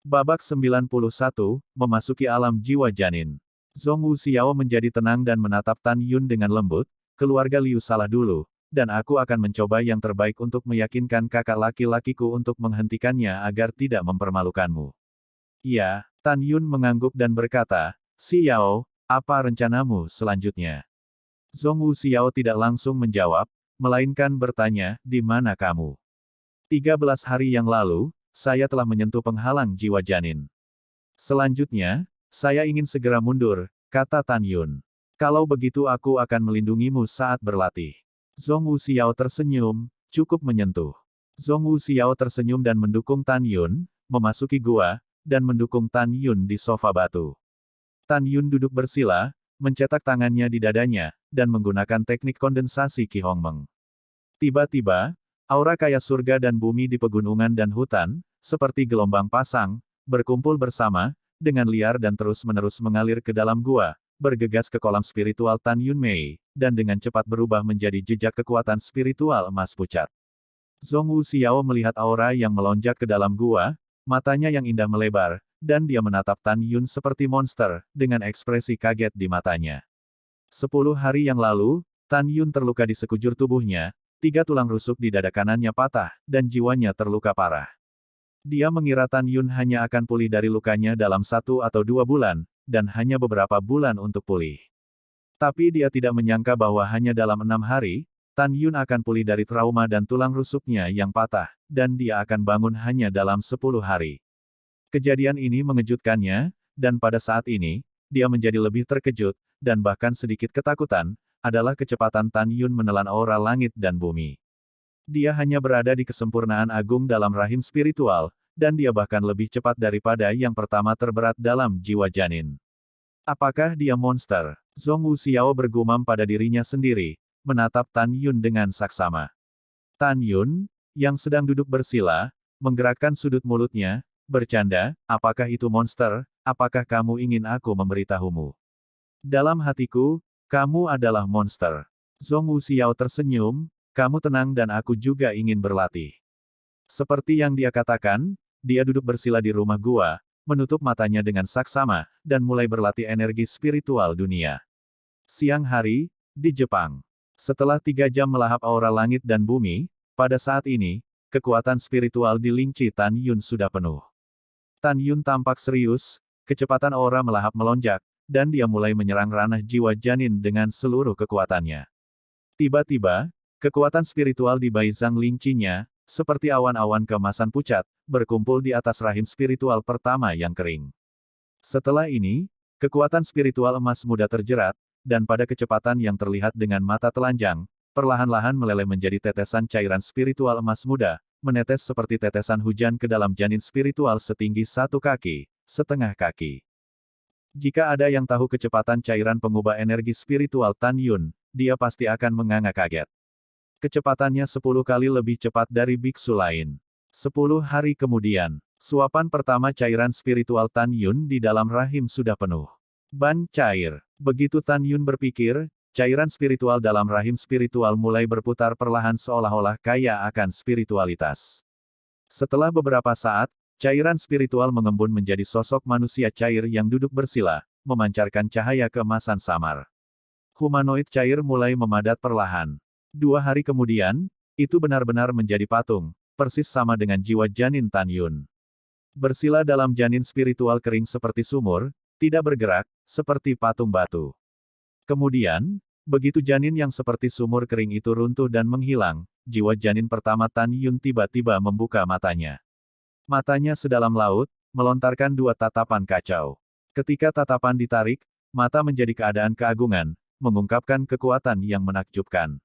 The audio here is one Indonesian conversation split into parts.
Babak 91, memasuki alam jiwa janin. Zhong Wuxiao menjadi tenang dan menatap Tan Yun dengan lembut, keluarga Liu salah dulu, dan aku akan mencoba yang terbaik untuk meyakinkan kakak laki-lakiku untuk menghentikannya agar tidak mempermalukanmu. Ya, Tan Yun mengangguk dan berkata, Xiao, apa rencanamu selanjutnya? Zhong Wuxiao tidak langsung menjawab, melainkan bertanya, di mana kamu? 13 hari yang lalu, saya telah menyentuh penghalang jiwa janin. Selanjutnya, saya ingin segera mundur, kata Tan Yun. Kalau begitu aku akan melindungimu saat berlatih. Zhong Wuxiao tersenyum, cukup menyentuh. Zhong Wuxiao tersenyum dan mendukung Tan Yun, memasuki gua, dan mendukung Tan Yun di sofa batu. Tan Yun duduk bersila, mencetak tangannya di dadanya, dan menggunakan teknik kondensasi Qi Hongmeng. Tiba-tiba, aura kaya surga dan bumi di pegunungan dan hutan, seperti gelombang pasang, berkumpul bersama, dengan liar dan terus-menerus mengalir ke dalam gua, bergegas ke kolam spiritual Tan Yun Mei, dan dengan cepat berubah menjadi jejak kekuatan spiritual emas pucat. Zhong Wuxiao melihat aura yang melonjak ke dalam gua, matanya yang indah melebar, dan dia menatap Tan Yun seperti monster, dengan ekspresi kaget di matanya. 10 hari yang lalu, Tan Yun terluka di sekujur tubuhnya, 3 tulang rusuk di dada kanannya patah, dan jiwanya terluka parah. Dia mengira Tan Yun hanya akan pulih dari lukanya dalam 1 atau 2 bulan, dan hanya beberapa bulan untuk pulih. Tapi dia tidak menyangka bahwa hanya dalam 6 hari, Tan Yun akan pulih dari trauma dan tulang rusuknya yang patah, dan dia akan bangun hanya dalam 10 hari. Kejadian ini mengejutkannya, dan pada saat ini, dia menjadi lebih terkejut, dan bahkan sedikit ketakutan, adalah kecepatan Tan Yun menelan aura langit dan bumi. Dia hanya berada di kesempurnaan agung dalam rahim spiritual, dan dia bahkan lebih cepat daripada yang pertama terberat dalam jiwa janin. Apakah dia monster? Zhong Wuxiao bergumam pada dirinya sendiri, menatap Tan Yun dengan saksama. Tan Yun, yang sedang duduk bersila, menggerakkan sudut mulutnya, bercanda, apakah itu monster, apakah kamu ingin aku memberitahumu? Dalam hatiku, kamu adalah monster. Zhong Wuxiao tersenyum, kamu tenang dan aku juga ingin berlatih. Seperti yang dia katakan, dia duduk bersila di rumah gua, menutup matanya dengan saksama, dan mulai berlatih energi spiritual dunia. Siang hari, di Jepang. Setelah 3 jam melahap aura langit dan bumi, pada saat ini, kekuatan spiritual di Ling Chi Tan Yun sudah penuh. Tan Yun tampak serius, kecepatan aura melahap melonjak, dan dia mulai menyerang ranah jiwa janin dengan seluruh kekuatannya. Tiba-tiba, kekuatan spiritual di Bai Zhang Ling Chi-nya, seperti awan-awan keemasan pucat, berkumpul di atas rahim spiritual pertama yang kering. Setelah ini, kekuatan spiritual emas muda terjerat, dan pada kecepatan yang terlihat dengan mata telanjang, perlahan-lahan meleleh menjadi tetesan cairan spiritual emas muda, menetes seperti tetesan hujan ke dalam janin spiritual setinggi 1 kaki, setengah kaki. Jika ada yang tahu kecepatan cairan pengubah energi spiritual Tan Yun, dia pasti akan menganga kaget. Kecepatannya 10 kali lebih cepat dari biksu lain. 10 hari kemudian, suapan pertama cairan spiritual Tan Yun di dalam rahim sudah penuh. Ban cair. Begitu Tan Yun berpikir, cairan spiritual dalam rahim spiritual mulai berputar perlahan seolah-olah kaya akan spiritualitas. Setelah beberapa saat, cairan spiritual mengembun menjadi sosok manusia cair yang duduk bersila, memancarkan cahaya keemasan samar. Humanoid cair mulai memadat perlahan. 2 hari kemudian, itu benar-benar menjadi patung, persis sama dengan jiwa janin Tan Yun. Bersila dalam janin spiritual kering seperti sumur, tidak bergerak, seperti patung batu. Kemudian, begitu janin yang seperti sumur kering itu runtuh dan menghilang, jiwa janin pertama Tan Yun tiba-tiba membuka matanya. Matanya sedalam laut, melontarkan 2 tatapan kacau. Ketika tatapan ditarik, mata menjadi keadaan keagungan, mengungkapkan kekuatan yang menakjubkan.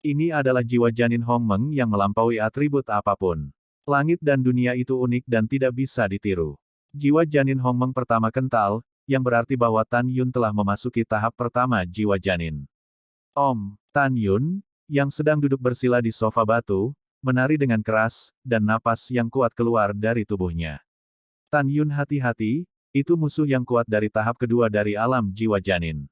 Ini adalah jiwa janin Hongmeng yang melampaui atribut apapun. Langit dan dunia itu unik dan tidak bisa ditiru. Jiwa janin Hongmeng pertama kental, yang berarti bahwa Tan Yun telah memasuki tahap pertama jiwa janin. Tan Yun, yang sedang duduk bersila di sofa batu, menari dengan keras, dan napas yang kuat keluar dari tubuhnya. Tan Yun hati-hati, itu musuh yang kuat dari tahap kedua dari alam jiwa janin.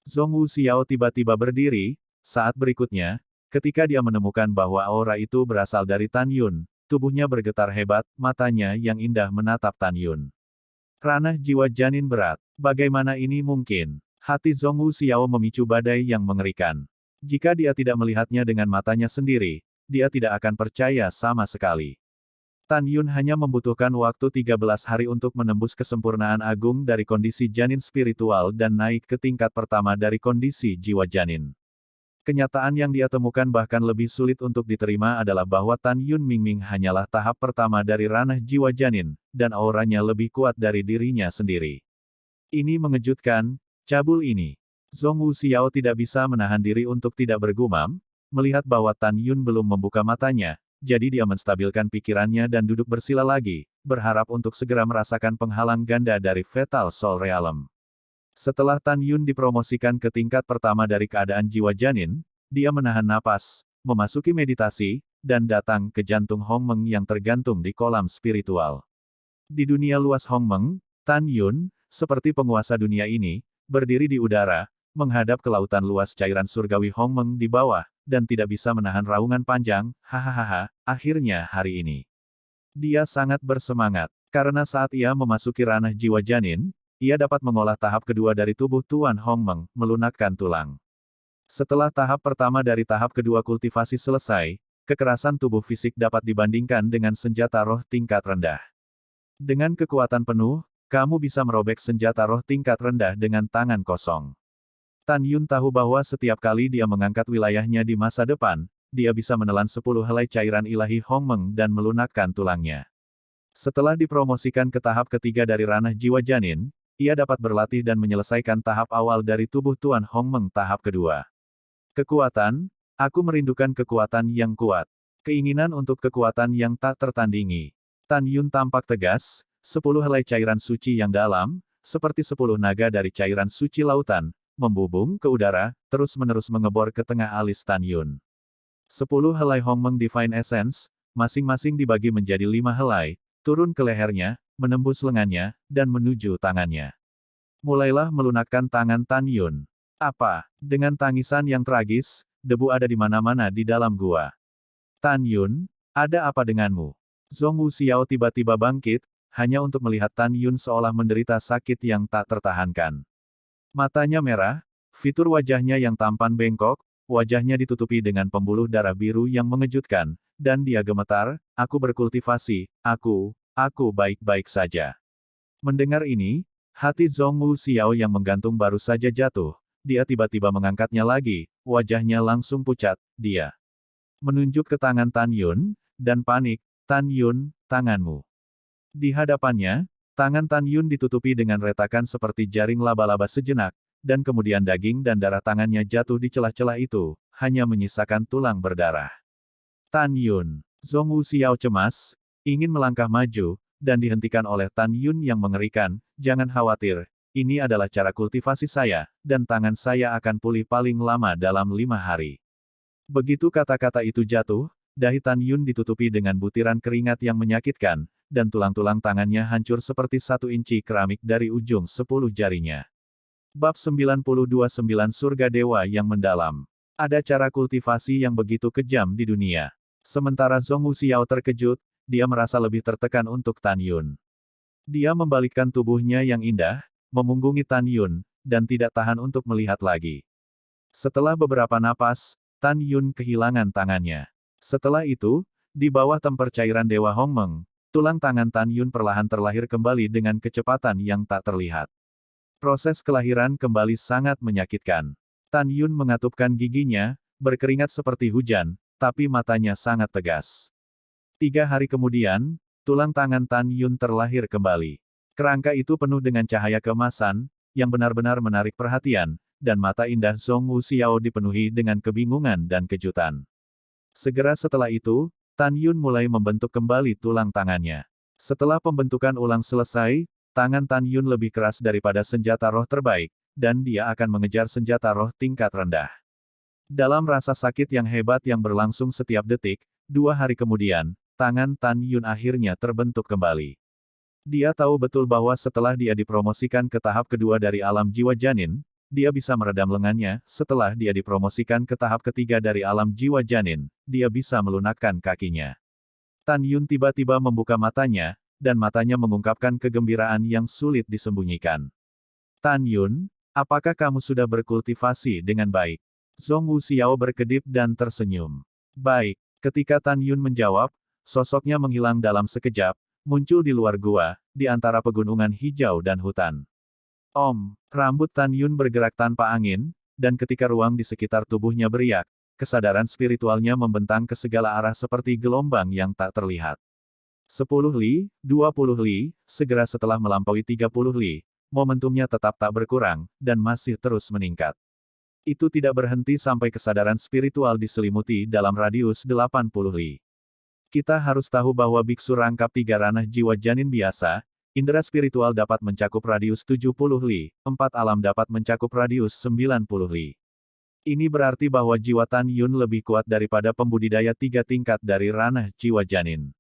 Zhong Wuxiao tiba-tiba berdiri, saat berikutnya, ketika dia menemukan bahwa aura itu berasal dari Tan Yun, tubuhnya bergetar hebat, matanya yang indah menatap Tan Yun. Ranah jiwa janin berat. Bagaimana ini mungkin? Hati Zhongwu Xiao memicu badai yang mengerikan. Jika dia tidak melihatnya dengan matanya sendiri, dia tidak akan percaya sama sekali. Tan Yun hanya membutuhkan waktu 13 hari untuk menembus kesempurnaan agung dari kondisi janin spiritual dan naik ke tingkat pertama dari kondisi jiwa janin. Kenyataan yang dia temukan bahkan lebih sulit untuk diterima adalah bahwa Tan Yun Mingming hanyalah tahap pertama dari ranah jiwa janin, dan auranya lebih kuat dari dirinya sendiri. Ini mengejutkan, cabul ini. Zhongwu Xiao tidak bisa menahan diri untuk tidak bergumam, melihat bahwa Tan Yun belum membuka matanya, jadi dia menstabilkan pikirannya dan duduk bersila lagi, berharap untuk segera merasakan penghalang ganda dari Fatal Soul Realm. Setelah Tan Yun dipromosikan ke tingkat pertama dari keadaan jiwa janin, dia menahan napas, memasuki meditasi, dan datang ke jantung Hongmeng yang tergantung di kolam spiritual. Di dunia luas Hongmeng, Tan Yun, seperti penguasa dunia ini, berdiri di udara, menghadap ke lautan luas cairan surgawi Hongmeng di bawah, dan tidak bisa menahan raungan panjang, hahaha, akhirnya hari ini. Dia sangat bersemangat, karena saat ia memasuki ranah jiwa janin, ia dapat mengolah tahap kedua dari tubuh Tuan Hongmeng, melunakkan tulang. Setelah tahap pertama dari tahap kedua kultivasi selesai, kekerasan tubuh fisik dapat dibandingkan dengan senjata roh tingkat rendah. Dengan kekuatan penuh, kamu bisa merobek senjata roh tingkat rendah dengan tangan kosong. Tan Yun tahu bahwa setiap kali dia mengangkat wilayahnya di masa depan, dia bisa menelan 10 helai cairan ilahi Hongmeng dan melunakkan tulangnya. Setelah dipromosikan ke tahap ketiga dari ranah jiwa janin, ia dapat berlatih dan menyelesaikan tahap awal dari tubuh Tuan Hongmeng tahap kedua. Kekuatan, aku merindukan kekuatan yang kuat. Keinginan untuk kekuatan yang tak tertandingi. Tan Yun tampak tegas, 10 helai cairan suci yang dalam, seperti 10 naga dari cairan suci lautan, membubung ke udara, terus-menerus mengebor ke tengah alis Tan Yun. 10 helai Hongmeng Divine Essence, masing-masing dibagi menjadi 5 helai, turun ke lehernya, menembus lengannya, dan menuju tangannya. Mulailah melunakkan tangan Tan Yun. Apa? Dengan tangisan yang tragis, debu ada di mana-mana di dalam gua. Tan Yun, ada apa denganmu? Zhongwu Xiao tiba-tiba bangkit, hanya untuk melihat Tan Yun seolah menderita sakit yang tak tertahankan. Matanya merah, fitur wajahnya yang tampan bengkok, wajahnya ditutupi dengan pembuluh darah biru yang mengejutkan, dan dia gemetar, aku berkultivasi, aku baik-baik saja. Mendengar ini, hati Zhongwu Xiao yang menggantung baru saja jatuh, dia tiba-tiba mengangkatnya lagi, wajahnya langsung pucat, dia menunjuk ke tangan Tan Yun, dan panik, Tan Yun, tanganmu. Di hadapannya, tangan Tan Yun ditutupi dengan retakan seperti jaring laba-laba sejenak, dan kemudian daging dan darah tangannya jatuh di celah-celah itu, hanya menyisakan tulang berdarah. Tan Yun, Zhongwu Xiao cemas, ingin melangkah maju, dan dihentikan oleh Tan Yun yang mengerikan, jangan khawatir, ini adalah cara kultivasi saya, dan tangan saya akan pulih paling lama dalam 5 hari. Begitu kata-kata itu jatuh, dahi Tan Yun ditutupi dengan butiran keringat yang menyakitkan, dan tulang-tulang tangannya hancur seperti 1 inci keramik dari ujung 10 jarinya. Bab 92 Surga Dewa yang Mendalam. Ada cara kultivasi yang begitu kejam di dunia. Sementara Zhongwu Xiao terkejut, dia merasa lebih tertekan untuk Tan Yun. Dia membalikkan tubuhnya yang indah, memunggungi Tan Yun, dan tidak tahan untuk melihat lagi. Setelah beberapa napas, Tan Yun kehilangan tangannya. Setelah itu, di bawah temper cairan Dewa Hongmeng, tulang tangan Tan Yun perlahan terlahir kembali dengan kecepatan yang tak terlihat. Proses kelahiran kembali sangat menyakitkan. Tan Yun mengatupkan giginya, berkeringat seperti hujan, tapi matanya sangat tegas. 3 hari kemudian, tulang tangan Tan Yun terlahir kembali. Kerangka itu penuh dengan cahaya keemasan, yang benar-benar menarik perhatian, dan mata indah Zhongwu Xiao dipenuhi dengan kebingungan dan kejutan. Segera setelah itu, Tan Yun mulai membentuk kembali tulang tangannya. Setelah pembentukan ulang selesai, tangan Tan Yun lebih keras daripada senjata roh terbaik, dan dia akan mengejar senjata roh tingkat rendah. Dalam rasa sakit yang hebat yang berlangsung setiap detik, 2 hari kemudian, tangan Tan Yun akhirnya terbentuk kembali. Dia tahu betul bahwa setelah dia dipromosikan ke tahap kedua dari alam jiwa janin, dia bisa meredam lengannya, setelah dia dipromosikan ke tahap ketiga dari alam jiwa janin, dia bisa melunakkan kakinya. Tan Yun tiba-tiba membuka matanya, dan matanya mengungkapkan kegembiraan yang sulit disembunyikan. Tan Yun, apakah kamu sudah berkultivasi dengan baik? Zhong Wuxiao berkedip dan tersenyum. Baik, ketika Tan Yun menjawab, sosoknya menghilang dalam sekejap, muncul di luar gua, di antara pegunungan hijau dan hutan. Rambut Tan Yun bergerak tanpa angin, dan ketika ruang di sekitar tubuhnya beriak, kesadaran spiritualnya membentang ke segala arah seperti gelombang yang tak terlihat. 10 li, 20 li, segera setelah melampaui 30 li, momentumnya tetap tak berkurang, dan masih terus meningkat. Itu tidak berhenti sampai kesadaran spiritual diselimuti dalam radius 80 li. Kita harus tahu bahwa biksu rangkap 3 ranah jiwa janin biasa, indera spiritual dapat mencakup radius 70 li, 4 alam dapat mencakup radius 90 li. Ini berarti bahwa jiwa Tan Yun lebih kuat daripada pembudidaya 3 tingkat dari ranah jiwa janin.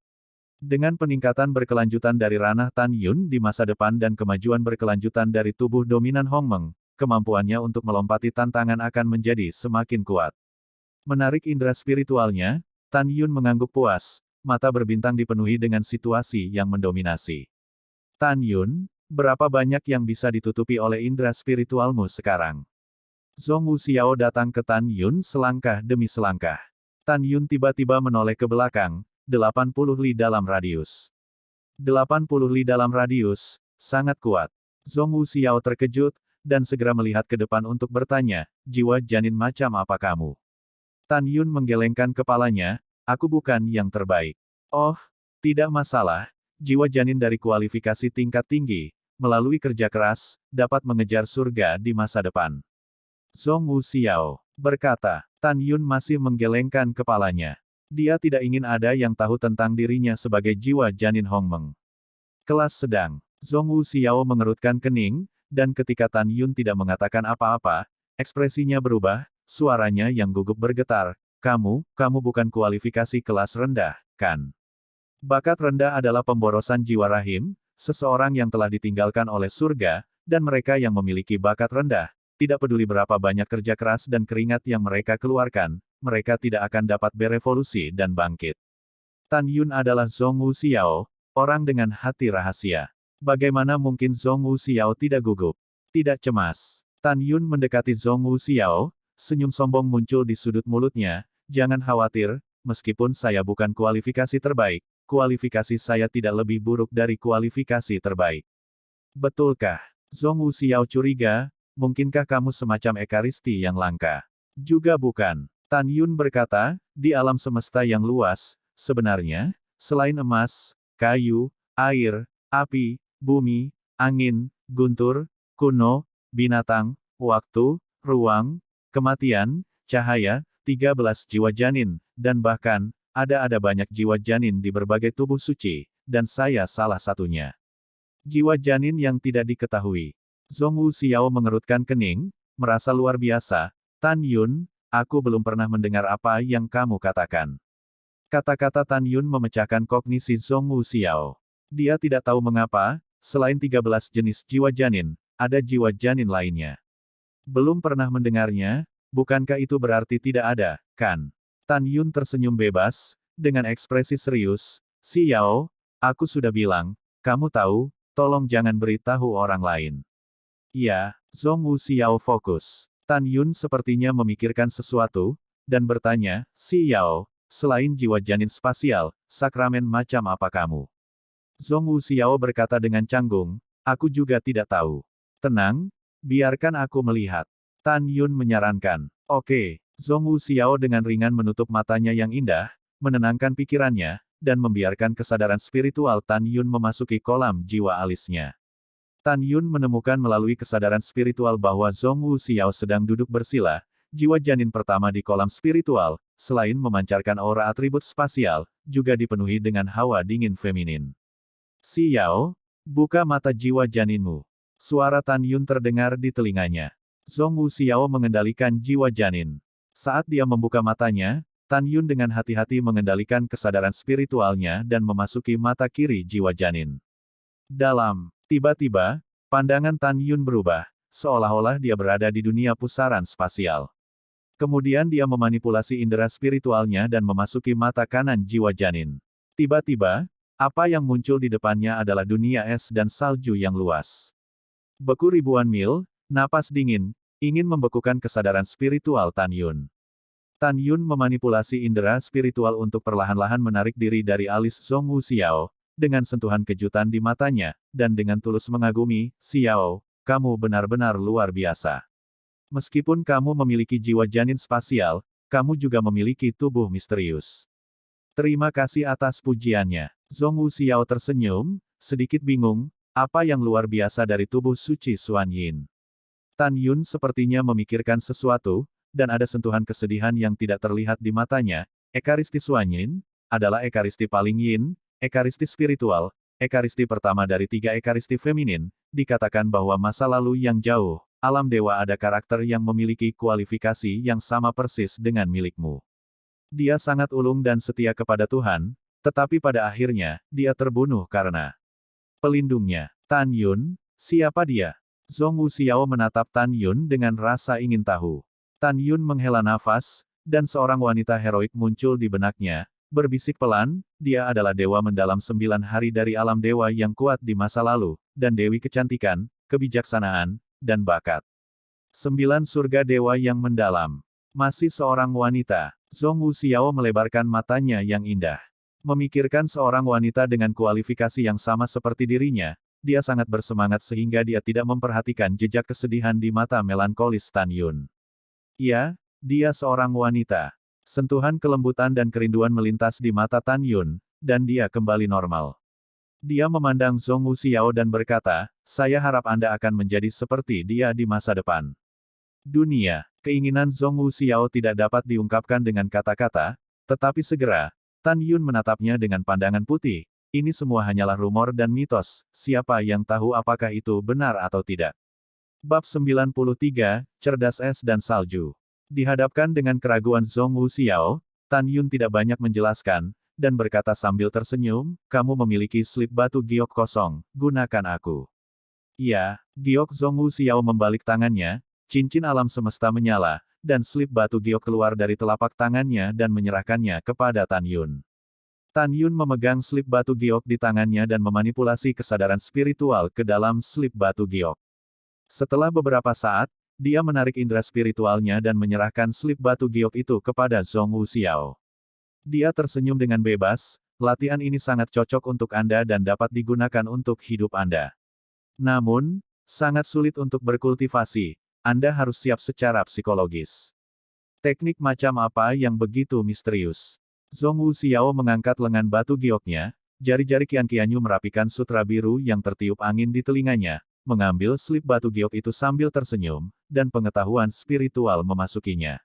Dengan peningkatan berkelanjutan dari ranah Tan Yun di masa depan dan kemajuan berkelanjutan dari tubuh dominan Hongmeng, kemampuannya untuk melompati tantangan akan menjadi semakin kuat. Menarik indera spiritualnya, Tan Yun mengangguk puas, mata berbintang dipenuhi dengan situasi yang mendominasi. Tan Yun, berapa banyak yang bisa ditutupi oleh indera spiritualmu sekarang? Zhong Wuxiao datang ke Tan Yun selangkah demi selangkah. Tan Yun tiba-tiba menoleh ke belakang, 80 li dalam radius. 80 li dalam radius, sangat kuat. Zhong Wuxiao terkejut, dan segera melihat ke depan untuk bertanya, jiwa janin macam apa kamu? Tan Yun menggelengkan kepalanya, aku bukan yang terbaik. Oh, tidak masalah, jiwa janin dari kualifikasi tingkat tinggi, melalui kerja keras, dapat mengejar surga di masa depan. Zhong Wuxiao berkata. Tan Yun masih menggelengkan kepalanya. Dia tidak ingin ada yang tahu tentang dirinya sebagai jiwa janin Hongmeng. Kelas sedang. Zhong Wuxiao mengerutkan kening, dan ketika Tan Yun tidak mengatakan apa-apa, ekspresinya berubah, suaranya yang gugup bergetar, kamu bukan kualifikasi kelas rendah, kan? Bakat rendah adalah pemborosan jiwa rahim, seseorang yang telah ditinggalkan oleh surga, dan mereka yang memiliki bakat rendah. Tidak peduli berapa banyak kerja keras dan keringat yang mereka keluarkan, mereka tidak akan dapat berevolusi dan bangkit. Tan Yun adalah Zhong Wuxiao, orang dengan hati rahasia. Bagaimana mungkin Zhong Wuxiao tidak gugup? Tidak cemas. Tan Yun mendekati Zhong Wuxiao, senyum sombong muncul di sudut mulutnya, jangan khawatir, meskipun saya bukan kualifikasi terbaik, kualifikasi saya tidak lebih buruk dari kualifikasi terbaik. Betulkah? Zhong Wuxiao curiga, mungkinkah kamu semacam ekaristi yang langka? Juga bukan. Tan Yun berkata, di alam semesta yang luas, sebenarnya, selain emas, kayu, air, api, bumi, angin, guntur, kuno, binatang, waktu, ruang, kematian, cahaya, 13 jiwa janin, dan bahkan, ada banyak jiwa janin di berbagai tubuh suci, dan saya salah satunya. Jiwa janin yang tidak diketahui. Zhong Wuxiao mengerutkan kening, merasa luar biasa. Tan Yun, aku belum pernah mendengar apa yang kamu katakan. Kata-kata Tan Yun memecahkan kognisi Zhong Wuxiao. Dia tidak tahu mengapa, selain 13 jenis jiwa janin, ada jiwa janin lainnya. Belum pernah mendengarnya, bukankah itu berarti tidak ada, kan? Tan Yun tersenyum bebas, dengan ekspresi serius, Xiao, aku sudah bilang, kamu tahu, tolong jangan beritahu orang lain. Ya, Zhong Wuxiao fokus. Tan Yun sepertinya memikirkan sesuatu, dan bertanya, Xiao, selain jiwa janin spasial, sakramen macam apa kamu? Zhong Wuxiao berkata dengan canggung, aku juga tidak tahu. Tenang, biarkan aku melihat. Tan Yun menyarankan. Oke. Zhong Wuxiao dengan ringan menutup matanya yang indah, menenangkan pikirannya, dan membiarkan kesadaran spiritual Tan Yun memasuki kolam jiwa alisnya. Tan Yun menemukan melalui kesadaran spiritual bahwa Zhong Wuxiao sedang duduk bersila, jiwa janin pertama di kolam spiritual, selain memancarkan aura atribut spasial, juga dipenuhi dengan hawa dingin feminin. Xiao, buka mata jiwa janinmu. Suara Tan Yun terdengar di telinganya. Zhong Wuxiao mengendalikan jiwa janin. Saat dia membuka matanya, Tan Yun dengan hati-hati mengendalikan kesadaran spiritualnya dan memasuki mata kiri jiwa janin. Tiba-tiba, pandangan Tan Yun berubah, seolah-olah dia berada di dunia pusaran spasial. Kemudian dia memanipulasi indera spiritualnya dan memasuki mata kanan jiwa janin. Tiba-tiba, apa yang muncul di depannya adalah dunia es dan salju yang luas. Beku ribuan mil, napas dingin, ingin membekukan kesadaran spiritual Tan Yun. Tan Yun memanipulasi indera spiritual untuk perlahan-lahan menarik diri dari alis Zhongwu Xiao, dengan sentuhan kejutan di matanya, dan dengan tulus mengagumi, Xiao, kamu benar-benar luar biasa. Meskipun kamu memiliki jiwa janin spasial, kamu juga memiliki tubuh misterius. Terima kasih atas pujiannya. Zhongwu Xiao tersenyum, sedikit bingung, apa yang luar biasa dari tubuh suci Xuan Yin. Tan Yun sepertinya memikirkan sesuatu, dan ada sentuhan kesedihan yang tidak terlihat di matanya. Ekaristi Xuan Yin adalah ekaristi paling yin, ekaristi spiritual, ekaristi pertama dari 3 ekaristi feminin. Dikatakan bahwa masa lalu yang jauh, alam dewa ada karakter yang memiliki kualifikasi yang sama persis dengan milikmu. Dia sangat ulung dan setia kepada Tuhan, tetapi pada akhirnya, dia terbunuh karena pelindungnya. Tan Yun, siapa dia? Zhongwu Xiao menatap Tan Yun dengan rasa ingin tahu. Tan Yun menghela nafas, dan seorang wanita heroik muncul di benaknya, berbisik pelan, dia adalah dewa mendalam 9 hari dari alam dewa yang kuat di masa lalu, dan dewi kecantikan, kebijaksanaan, dan bakat. 9 surga dewa yang mendalam. Masih seorang wanita. Zhongwu Xiao melebarkan matanya yang indah. Memikirkan seorang wanita dengan kualifikasi yang sama seperti dirinya, dia sangat bersemangat sehingga dia tidak memperhatikan jejak kesedihan di mata melankolis Tan Yun. Ya, dia seorang wanita. Sentuhan kelembutan dan kerinduan melintas di mata Tan Yun, dan dia kembali normal. Dia memandang Zhongwu Xiao dan berkata, saya harap Anda akan menjadi seperti dia di masa depan. Dunia, keinginan Zhongwu Xiao tidak dapat diungkapkan dengan kata-kata, tetapi segera, Tan Yun menatapnya dengan pandangan putih. Ini semua hanyalah rumor dan mitos, siapa yang tahu apakah itu benar atau tidak. Bab 93, Cerdas Es dan Salju. Dihadapkan dengan keraguan Zhongwu Xiao, Tan Yun tidak banyak menjelaskan, dan berkata sambil tersenyum, kamu memiliki slip batu giok kosong, gunakan aku. Iya, giok. Zhongwu Xiao membalik tangannya, cincin alam semesta menyala, dan slip batu giok keluar dari telapak tangannya dan menyerahkannya kepada Tan Yun. Tan Yun memegang slip batu giok di tangannya dan memanipulasi kesadaran spiritual ke dalam slip batu giok. Setelah beberapa saat, dia menarik indera spiritualnya dan menyerahkan slip batu giok itu kepada Zhongwu Xiao. Dia tersenyum dengan bebas, latihan ini sangat cocok untuk Anda dan dapat digunakan untuk hidup Anda. Namun, sangat sulit untuk berkultivasi. Anda harus siap secara psikologis. Teknik macam apa yang begitu misterius? Zhongwu Xiao mengangkat lengan batu gioknya, jari-jari Qian Qianyu merapikan sutra biru yang tertiup angin di telinganya, mengambil slip batu giok itu sambil tersenyum, dan pengetahuan spiritual memasukinya.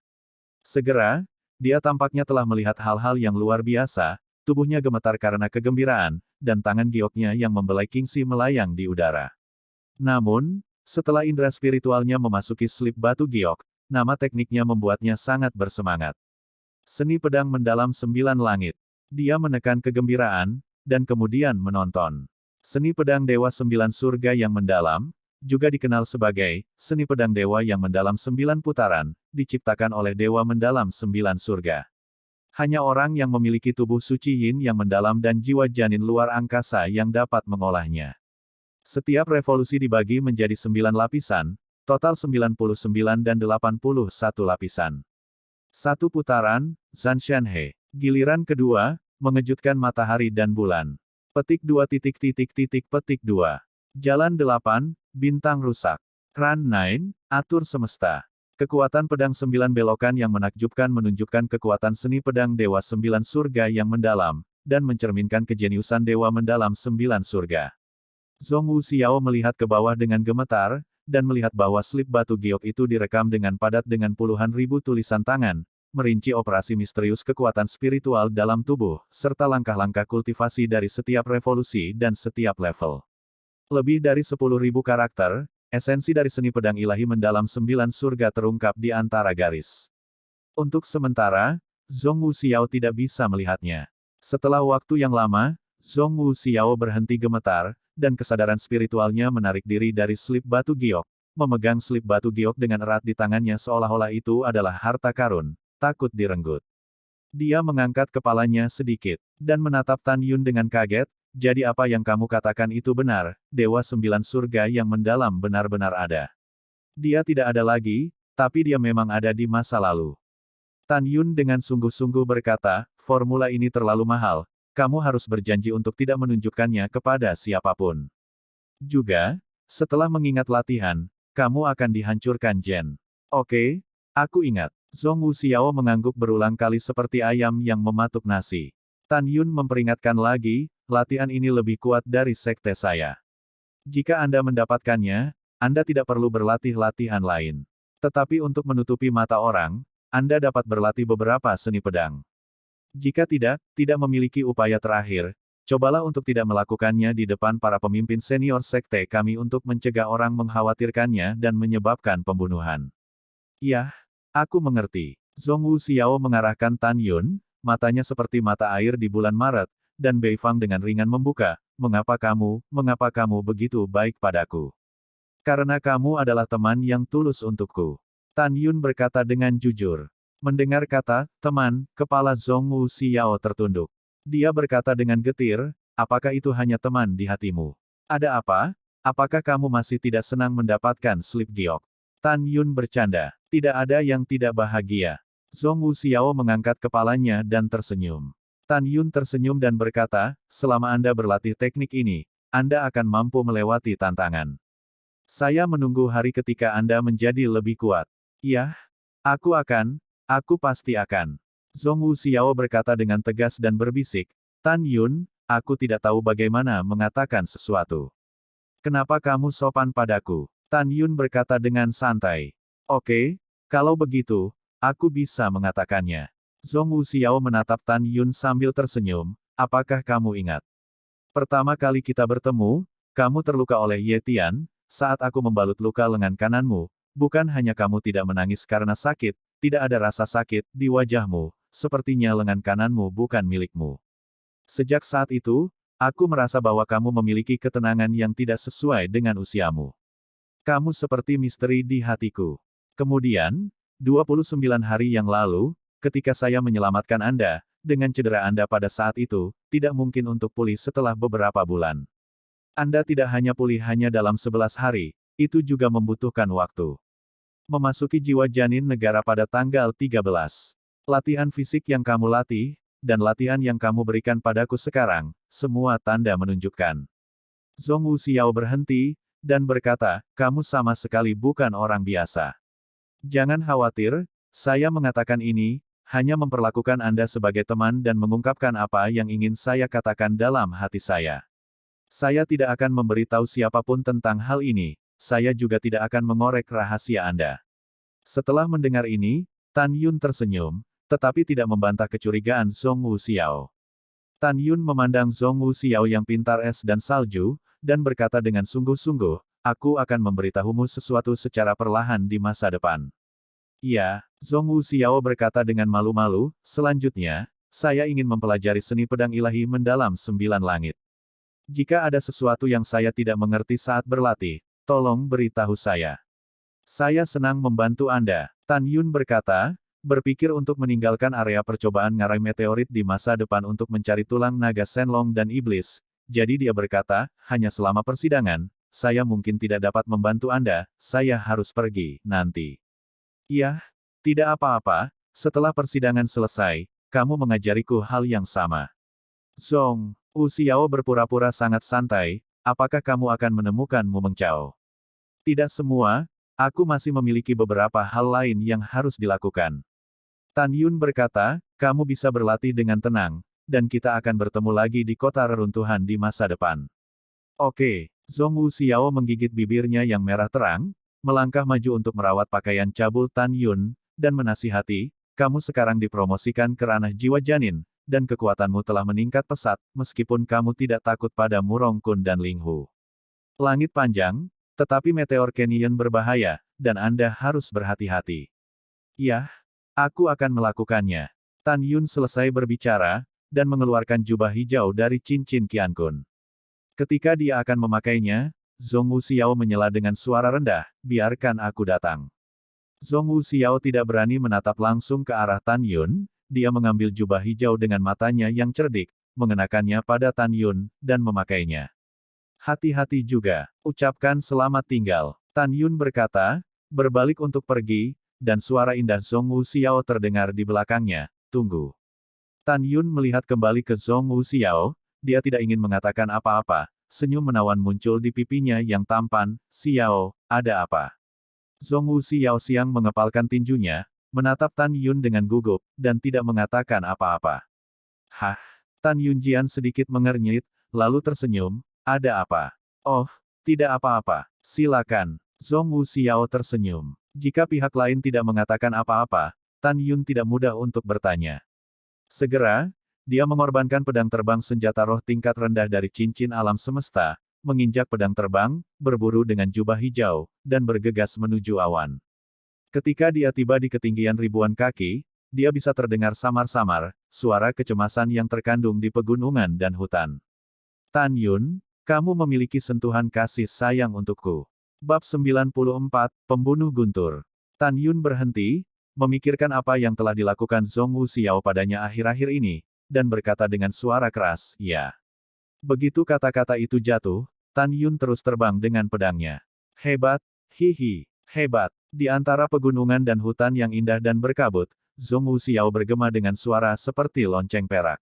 Segera, dia tampaknya telah melihat hal-hal yang luar biasa, tubuhnya gemetar karena kegembiraan, dan tangan gioknya yang membelai Kingxi melayang di udara. Namun, setelah indera spiritualnya memasuki slip batu giok, nama tekniknya membuatnya sangat bersemangat. Seni pedang mendalam 9 langit. Dia menekan kegembiraan, dan kemudian menonton. Seni pedang dewa 9 surga yang mendalam, juga dikenal sebagai seni pedang dewa yang mendalam 9 putaran, diciptakan oleh dewa mendalam 9 surga. Hanya orang yang memiliki tubuh suci yin yang mendalam dan jiwa janin luar angkasa yang dapat mengolahnya. Setiap revolusi dibagi menjadi 9 lapisan, total 99 dan 81 lapisan. Satu putaran, Zanshanhe. Giliran kedua, mengejutkan matahari dan bulan. Petik 2 petik 2. Jalan 8, bintang rusak. Run 9, atur semesta. Kekuatan pedang 9 belokan yang menakjubkan menunjukkan kekuatan seni pedang dewa 9 surga yang mendalam, dan mencerminkan kejeniusan dewa mendalam 9 surga. Zhongwu Xiao melihat ke bawah dengan gemetar, dan melihat bahwa slip batu giok itu direkam dengan padat dengan puluhan ribu tulisan tangan, merinci operasi misterius kekuatan spiritual dalam tubuh, serta langkah-langkah kultivasi dari setiap revolusi dan setiap level. Lebih dari 10.000 karakter, esensi dari seni pedang ilahi mendalam 9 surga terungkap di antara garis. Untuk sementara, Zhongwu Xiao tidak bisa melihatnya. Setelah waktu yang lama, Zhongwu Xiao berhenti gemetar, dan kesadaran spiritualnya menarik diri dari slip batu giok, memegang slip batu giok dengan erat di tangannya seolah-olah itu adalah harta karun, takut direnggut. Dia mengangkat kepalanya sedikit, dan menatap Tan Yun dengan kaget, jadi apa yang kamu katakan itu benar, Dewa Sembilan Surga yang mendalam benar-benar ada. Dia tidak ada lagi, tapi dia memang ada di masa lalu. Tan Yun dengan sungguh-sungguh berkata, formula ini terlalu mahal, kamu harus berjanji untuk tidak menunjukkannya kepada siapapun. Juga, setelah mengingat latihan, kamu akan dihancurkan Jen. Oke, aku ingat. Zhong Wuxiao mengangguk berulang kali seperti ayam yang mematuk nasi. Tan Yun memperingatkan lagi, latihan ini lebih kuat dari sekte saya. Jika Anda mendapatkannya, Anda tidak perlu berlatih latihan lain. Tetapi untuk menutupi mata orang, Anda dapat berlatih beberapa seni pedang. Jika tidak memiliki upaya terakhir, cobalah untuk tidak melakukannya di depan para pemimpin senior sekte kami untuk mencegah orang mengkhawatirkannya dan menyebabkan pembunuhan. Yah, aku mengerti. Zhong Wuxiao mengarahkan Tan Yun, matanya seperti mata air di bulan Maret, dan Bei Fang dengan ringan membuka, mengapa kamu begitu baik padaku? Karena kamu adalah teman yang tulus untukku. Tan Yun berkata dengan jujur. Mendengar kata, teman, kepala Zhong Wuxiao tertunduk. Dia berkata dengan getir, apakah itu hanya teman di hatimu? Ada apa? Apakah kamu masih tidak senang mendapatkan slip giok? Tan Yun bercanda. Tidak ada yang tidak bahagia. Zhong Wuxiao mengangkat kepalanya dan tersenyum. Tan Yun tersenyum dan berkata, selama Anda berlatih teknik ini, Anda akan mampu melewati tantangan. Saya menunggu hari ketika Anda menjadi lebih kuat. Yah, aku pasti akan. Zhong Wuxiao berkata dengan tegas dan berbisik, Tan Yun, aku tidak tahu bagaimana mengatakan sesuatu. Kenapa kamu sopan padaku? Tan Yun berkata dengan santai. Oke, kalau begitu, aku bisa mengatakannya. Zhong Wuxiao menatap Tan Yun sambil tersenyum, apakah kamu ingat? Pertama kali kita bertemu, kamu terluka oleh Ye Tian, saat aku membalut luka lengan kananmu, bukan hanya kamu tidak menangis karena sakit, tidak ada rasa sakit di wajahmu, sepertinya lengan kananmu bukan milikmu. Sejak saat itu, aku merasa bahwa kamu memiliki ketenangan yang tidak sesuai dengan usiamu. Kamu seperti misteri di hatiku. Kemudian, 29 hari yang lalu, ketika saya menyelamatkan Anda, dengan cedera Anda pada saat itu, tidak mungkin untuk pulih setelah beberapa bulan. Anda tidak hanya pulih hanya dalam 11 hari, itu juga membutuhkan waktu. Memasuki jiwa janin negara pada tanggal 13. Latihan fisik yang kamu latih, dan latihan yang kamu berikan padaku sekarang, semua tanda menunjukkan. Zhong Wuxiao berhenti, dan berkata, kamu sama sekali bukan orang biasa. Jangan khawatir, saya mengatakan ini, hanya memperlakukan Anda sebagai teman dan mengungkapkan apa yang ingin saya katakan dalam hati saya. Saya tidak akan memberitahu siapapun tentang hal ini, saya juga tidak akan mengorek rahasia Anda. Setelah mendengar ini, Tan Yun tersenyum, tetapi tidak membantah kecurigaan Zhong Wuxiao. Tan Yun memandang Zhong Wuxiao yang pintar es dan salju, dan berkata dengan sungguh-sungguh, aku akan memberitahumu sesuatu secara perlahan di masa depan. Iya, Zhong Wuxiao berkata dengan malu-malu, selanjutnya, saya ingin mempelajari seni pedang ilahi mendalam 9 langit. Jika ada sesuatu yang saya tidak mengerti saat berlatih, tolong beritahu saya. Saya senang membantu Anda. Tan Yun berkata, berpikir untuk meninggalkan area percobaan ngarai meteorit di masa depan untuk mencari tulang naga Shenlong dan iblis. Jadi dia berkata, hanya selama persidangan, saya mungkin tidak dapat membantu Anda, saya harus pergi, nanti. Iya, tidak apa-apa, setelah persidangan selesai, kamu mengajariku hal yang sama. Zhong Wuxiao berpura-pura sangat santai, apakah kamu akan menemukan Mu Mengcao? Tidak semua, aku masih memiliki beberapa hal lain yang harus dilakukan. Tan Yun berkata, kamu bisa berlatih dengan tenang, dan kita akan bertemu lagi di kota reruntuhan di masa depan. Oke, Zhong Wuxiao menggigit bibirnya yang merah terang, melangkah maju untuk merawat pakaian cabul Tan Yun, dan menasihati, kamu sekarang dipromosikan ke ranah jiwa janin, dan kekuatanmu telah meningkat pesat, meskipun kamu tidak takut pada Murong Kun dan Ling Hu. Langit panjang, tetapi meteor Canyon berbahaya, dan Anda harus berhati-hati. Yah, aku akan melakukannya. Tan Yun selesai berbicara, dan mengeluarkan jubah hijau dari cincin Qiankun. Ketika dia akan memakainya, Zhong Wuxiao menyela dengan suara rendah, biarkan aku datang. Zhong Wuxiao tidak berani menatap langsung ke arah Tan Yun, dia mengambil jubah hijau dengan matanya yang cerdik, mengenakannya pada Tan Yun, dan memakainya. Hati-hati juga, ucapkan selamat tinggal. Tan Yun berkata, berbalik untuk pergi, dan suara indah Zhong Wuxiao terdengar di belakangnya, tunggu. Tan Yun melihat kembali ke Zhong Wuxiao, dia tidak ingin mengatakan apa-apa, senyum menawan muncul di pipinya yang tampan, Xiao, ada apa? Zhong Wuxiao siang mengepalkan tinjunya, menatap Tan Yun dengan gugup, dan tidak mengatakan apa-apa. Hah? Tan Yunjian sedikit mengernyit, lalu tersenyum, ada apa? Oh, tidak apa-apa, silakan. Zhong Wuxiao tersenyum. Jika pihak lain tidak mengatakan apa-apa, Tan Yun tidak mudah untuk bertanya. Segera, dia mengorbankan pedang terbang senjata roh tingkat rendah dari cincin alam semesta, menginjak pedang terbang, berburu dengan jubah hijau, dan bergegas menuju awan. Ketika dia tiba di ketinggian ribuan kaki, dia bisa terdengar samar-samar, suara kecemasan yang terkandung di pegunungan dan hutan. Tan Yun, kamu memiliki sentuhan kasih sayang untukku. Bab 94, Pembunuh Guntur. Tan Yun berhenti, memikirkan apa yang telah dilakukan Zhong Wuxiao padanya akhir-akhir ini, dan berkata dengan suara keras, ya. Begitu kata-kata itu jatuh, Tan Yun terus terbang dengan pedangnya. Hebat, hihi, hebat. Di antara pegunungan dan hutan yang indah dan berkabut, Zhong Wuxiao bergema dengan suara seperti lonceng perak.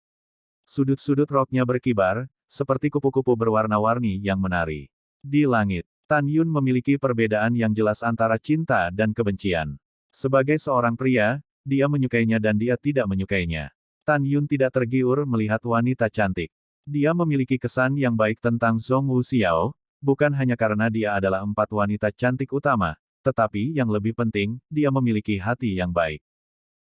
Sudut-sudut roknya berkibar, seperti kupu-kupu berwarna-warni yang menari. Di langit, Tan Yun memiliki perbedaan yang jelas antara cinta dan kebencian. Sebagai seorang pria, dia menyukainya dan dia tidak menyukainya. Tan Yun tidak tergiur melihat wanita cantik. Dia memiliki kesan yang baik tentang Zhong Wuxiao, bukan hanya karena dia adalah 4 wanita cantik utama, tetapi yang lebih penting, dia memiliki hati yang baik.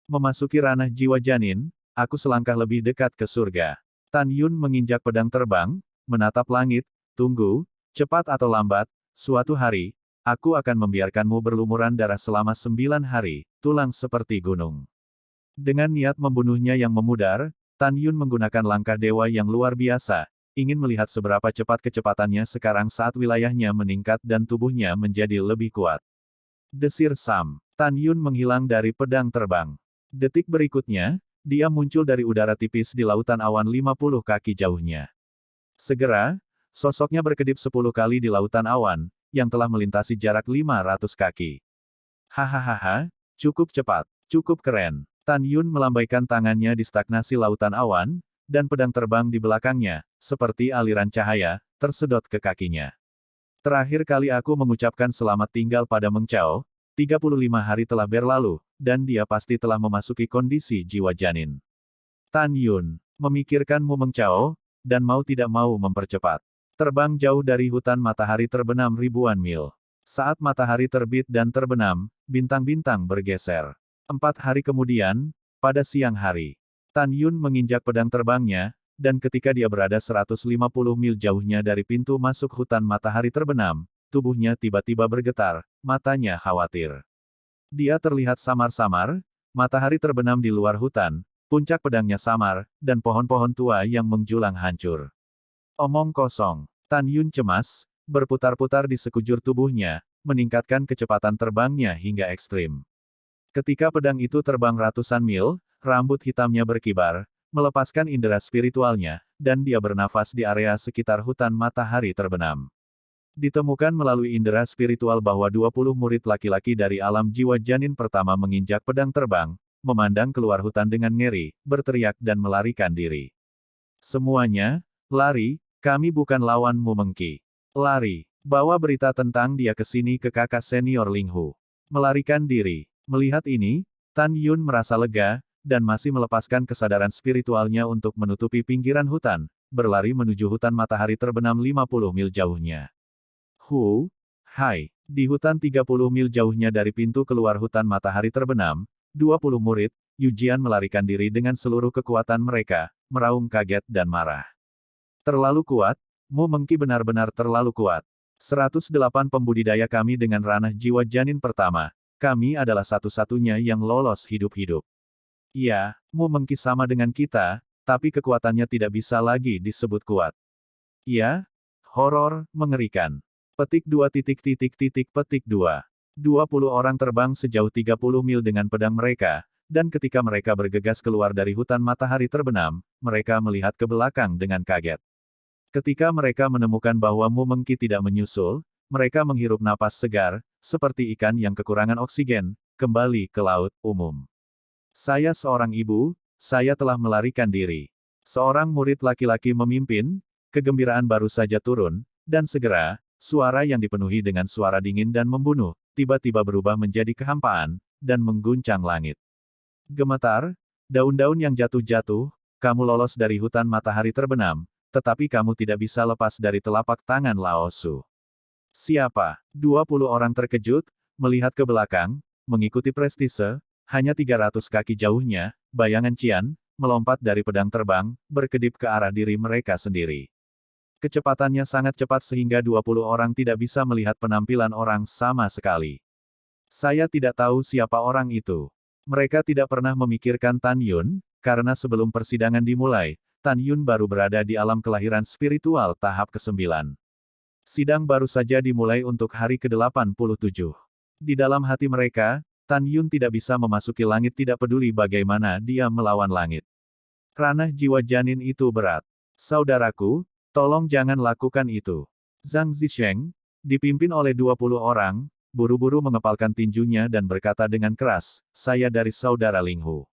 Memasuki ranah jiwa janin, aku selangkah lebih dekat ke surga. Tan Yun menginjak pedang terbang, menatap langit, tunggu, cepat atau lambat, suatu hari, aku akan membiarkanmu berlumuran darah selama 9 hari, tulang seperti gunung. Dengan niat membunuhnya yang memudar, Tan Yun menggunakan langkah dewa yang luar biasa, ingin melihat seberapa cepat kecepatannya sekarang saat wilayahnya meningkat dan tubuhnya menjadi lebih kuat. Desir Sam. Tan Yun menghilang dari pedang terbang. Detik berikutnya, dia muncul dari udara tipis di lautan awan 50 kaki jauhnya. Segera, sosoknya berkedip 10 kali di lautan awan, yang telah melintasi jarak 500 kaki. Hahaha, cukup cepat, cukup keren. Tan Yun melambaikan tangannya di stagnasi lautan awan, dan pedang terbang di belakangnya, seperti aliran cahaya, tersedot ke kakinya. Terakhir kali aku mengucapkan selamat tinggal pada Meng Chao, 35 hari telah berlalu, dan dia pasti telah memasuki kondisi jiwa janin. Tan Yun, memikirkanmu Meng Chao, dan mau tidak mau mempercepat. Terbang jauh dari hutan matahari terbenam ribuan mil. Saat matahari terbit dan terbenam, bintang-bintang bergeser. 4 hari kemudian, pada siang hari, Tan Yun menginjak pedang terbangnya, dan ketika dia berada 150 mil jauhnya dari pintu masuk hutan matahari terbenam, tubuhnya tiba-tiba bergetar, matanya khawatir. Dia terlihat samar-samar, matahari terbenam di luar hutan, puncak pedangnya samar, dan pohon-pohon tua yang menjulang hancur. Omong kosong. Tan Yun cemas, berputar-putar di sekujur tubuhnya, meningkatkan kecepatan terbangnya hingga ekstrim. Ketika pedang itu terbang ratusan mil, rambut hitamnya berkibar, melepaskan indera spiritualnya, dan dia bernafas di area sekitar hutan matahari terbenam. Ditemukan melalui indera spiritual bahwa 20 murid laki-laki dari alam jiwa janin pertama menginjak pedang terbang, memandang keluar hutan dengan ngeri, berteriak dan melarikan diri. Semuanya, lari, kami bukan lawanmu Mengki. Lari, bawa berita tentang dia ke sini ke kakak senior Ling Hu. Melarikan diri. Melihat ini, Tan Yun merasa lega, dan masih melepaskan kesadaran spiritualnya untuk menutupi pinggiran hutan, berlari menuju hutan matahari terbenam 50 mil jauhnya. Hai, di hutan 30 mil jauhnya dari pintu keluar hutan matahari terbenam, 20 murid, Yujian melarikan diri dengan seluruh kekuatan mereka, meraung kaget dan marah. Terlalu kuat, Mu Mengki benar-benar terlalu kuat. 108 pembudidaya kami dengan ranah jiwa janin pertama, kami adalah satu-satunya yang lolos hidup-hidup. Iya, Mu Mengki sama dengan kita, tapi kekuatannya tidak bisa lagi disebut kuat. Iya, horor, mengerikan. Petik 2 petik 2. 20 orang terbang sejauh 30 mil dengan pedang mereka, Dan ketika mereka bergegas keluar dari hutan matahari terbenam, mereka melihat ke belakang dengan kaget. Ketika mereka menemukan bahwa Mu Mengki tidak menyusul, mereka menghirup napas segar, seperti ikan yang kekurangan oksigen, kembali ke laut umum. Saya seorang ibu, saya telah melarikan diri. Seorang murid laki-laki memimpin, kegembiraan baru saja turun, dan segera, suara yang dipenuhi dengan suara dingin dan membunuh, tiba-tiba berubah menjadi kehampaan, dan mengguncang langit. Gemetar, daun-daun yang jatuh-jatuh, kamu lolos dari hutan matahari terbenam, tetapi kamu tidak bisa lepas dari telapak tangan Lao Su. Siapa? 20 orang terkejut, melihat ke belakang, mengikuti prestise, hanya 300 kaki jauhnya, bayangan Qian, melompat dari pedang terbang, berkedip ke arah diri mereka sendiri. Kecepatannya sangat cepat sehingga 20 orang tidak bisa melihat penampilan orang sama sekali. Saya tidak tahu siapa orang itu. Mereka tidak pernah memikirkan Tan Yun, karena sebelum persidangan dimulai, Tan Yun baru berada di alam kelahiran spiritual tahap ke-9. Sidang baru saja dimulai untuk hari ke-87. Di dalam hati mereka, Tan Yun tidak bisa memasuki langit tidak peduli bagaimana dia melawan langit. Ranah jiwa janin itu berat. Saudaraku, tolong jangan lakukan itu. Zhang Zisheng, dipimpin oleh 20 orang, buru-buru mengepalkan tinjunya dan berkata dengan keras, saya dari saudara Linghu.